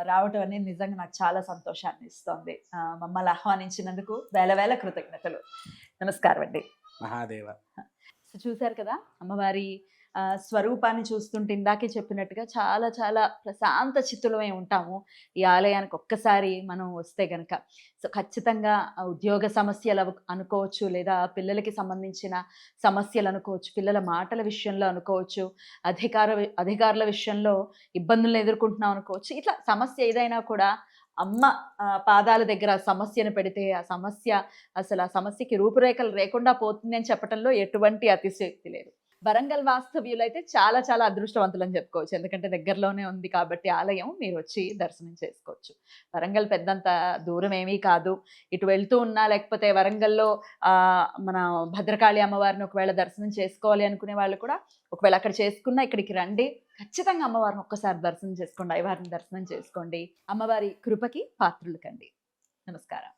రావటం అనేది నిజంగా నాకు చాలా సంతోషాన్ని ఇస్తోంది. మమ్మల్ని ఆహ్వానించినందుకు వేల వేల కృతజ్ఞతలు. నమస్కారం అండి. మహాదేవ. సో, చూశారు కదా అమ్మవారి స్వరూపాన్ని చూస్తుంటే ఇందాకే చెప్పినట్టుగా చాలా చాలా ప్రశాంత చిత్తులమై ఉంటాము ఈ ఆలయానికి ఒక్కసారి మనం వస్తే గనక. సో, ఖచ్చితంగా ఉద్యోగ సమస్యలు అనుకోవచ్చు, లేదా పిల్లలకి సంబంధించిన సమస్యలు అనుకోవచ్చు, పిల్లల మాటల విషయంలో అనుకోవచ్చు, అధికారుల విషయంలో ఇబ్బందులను ఎదుర్కొంటున్నాం అనుకోవచ్చు. ఇట్లా సమస్య ఏదైనా కూడా అమ్మ పాదాల దగ్గర ఆ సమస్యను పెడితే ఆ సమస్యకి రూపురేఖలు లేకుండా పోతుంది అని చెప్పడంలో ఎటువంటి అతిశయోక్తి లేదు. వరంగల్ వాస్తవ్యులైతే చాలా చాలా అదృష్టవంతులని చెప్పుకోవచ్చు. ఎందుకంటే దగ్గరలోనే ఉంది కాబట్టి ఆలయం, మీరు వచ్చి దర్శనం చేసుకోవచ్చు. వరంగల్ పెద్దంత దూరం ఏమీ కాదు. ఇటు వెళ్తూ ఉన్నా, లేకపోతే వరంగల్‌లో మన భద్రకాళి అమ్మవారిని ఒకవేళ దర్శనం చేసుకోవాలి అనుకునే వాళ్ళు కూడా ఒకవేళ అక్కడ చేసుకున్నా ఇక్కడికి రండి. ఖచ్చితంగా అమ్మవారిని ఒక్కసారి దర్శనం చేసుకోండి. అయ్యవారిని దర్శనం చేసుకోండి. అమ్మవారి కృపకి పాత్రులు కండి. నమస్కారం.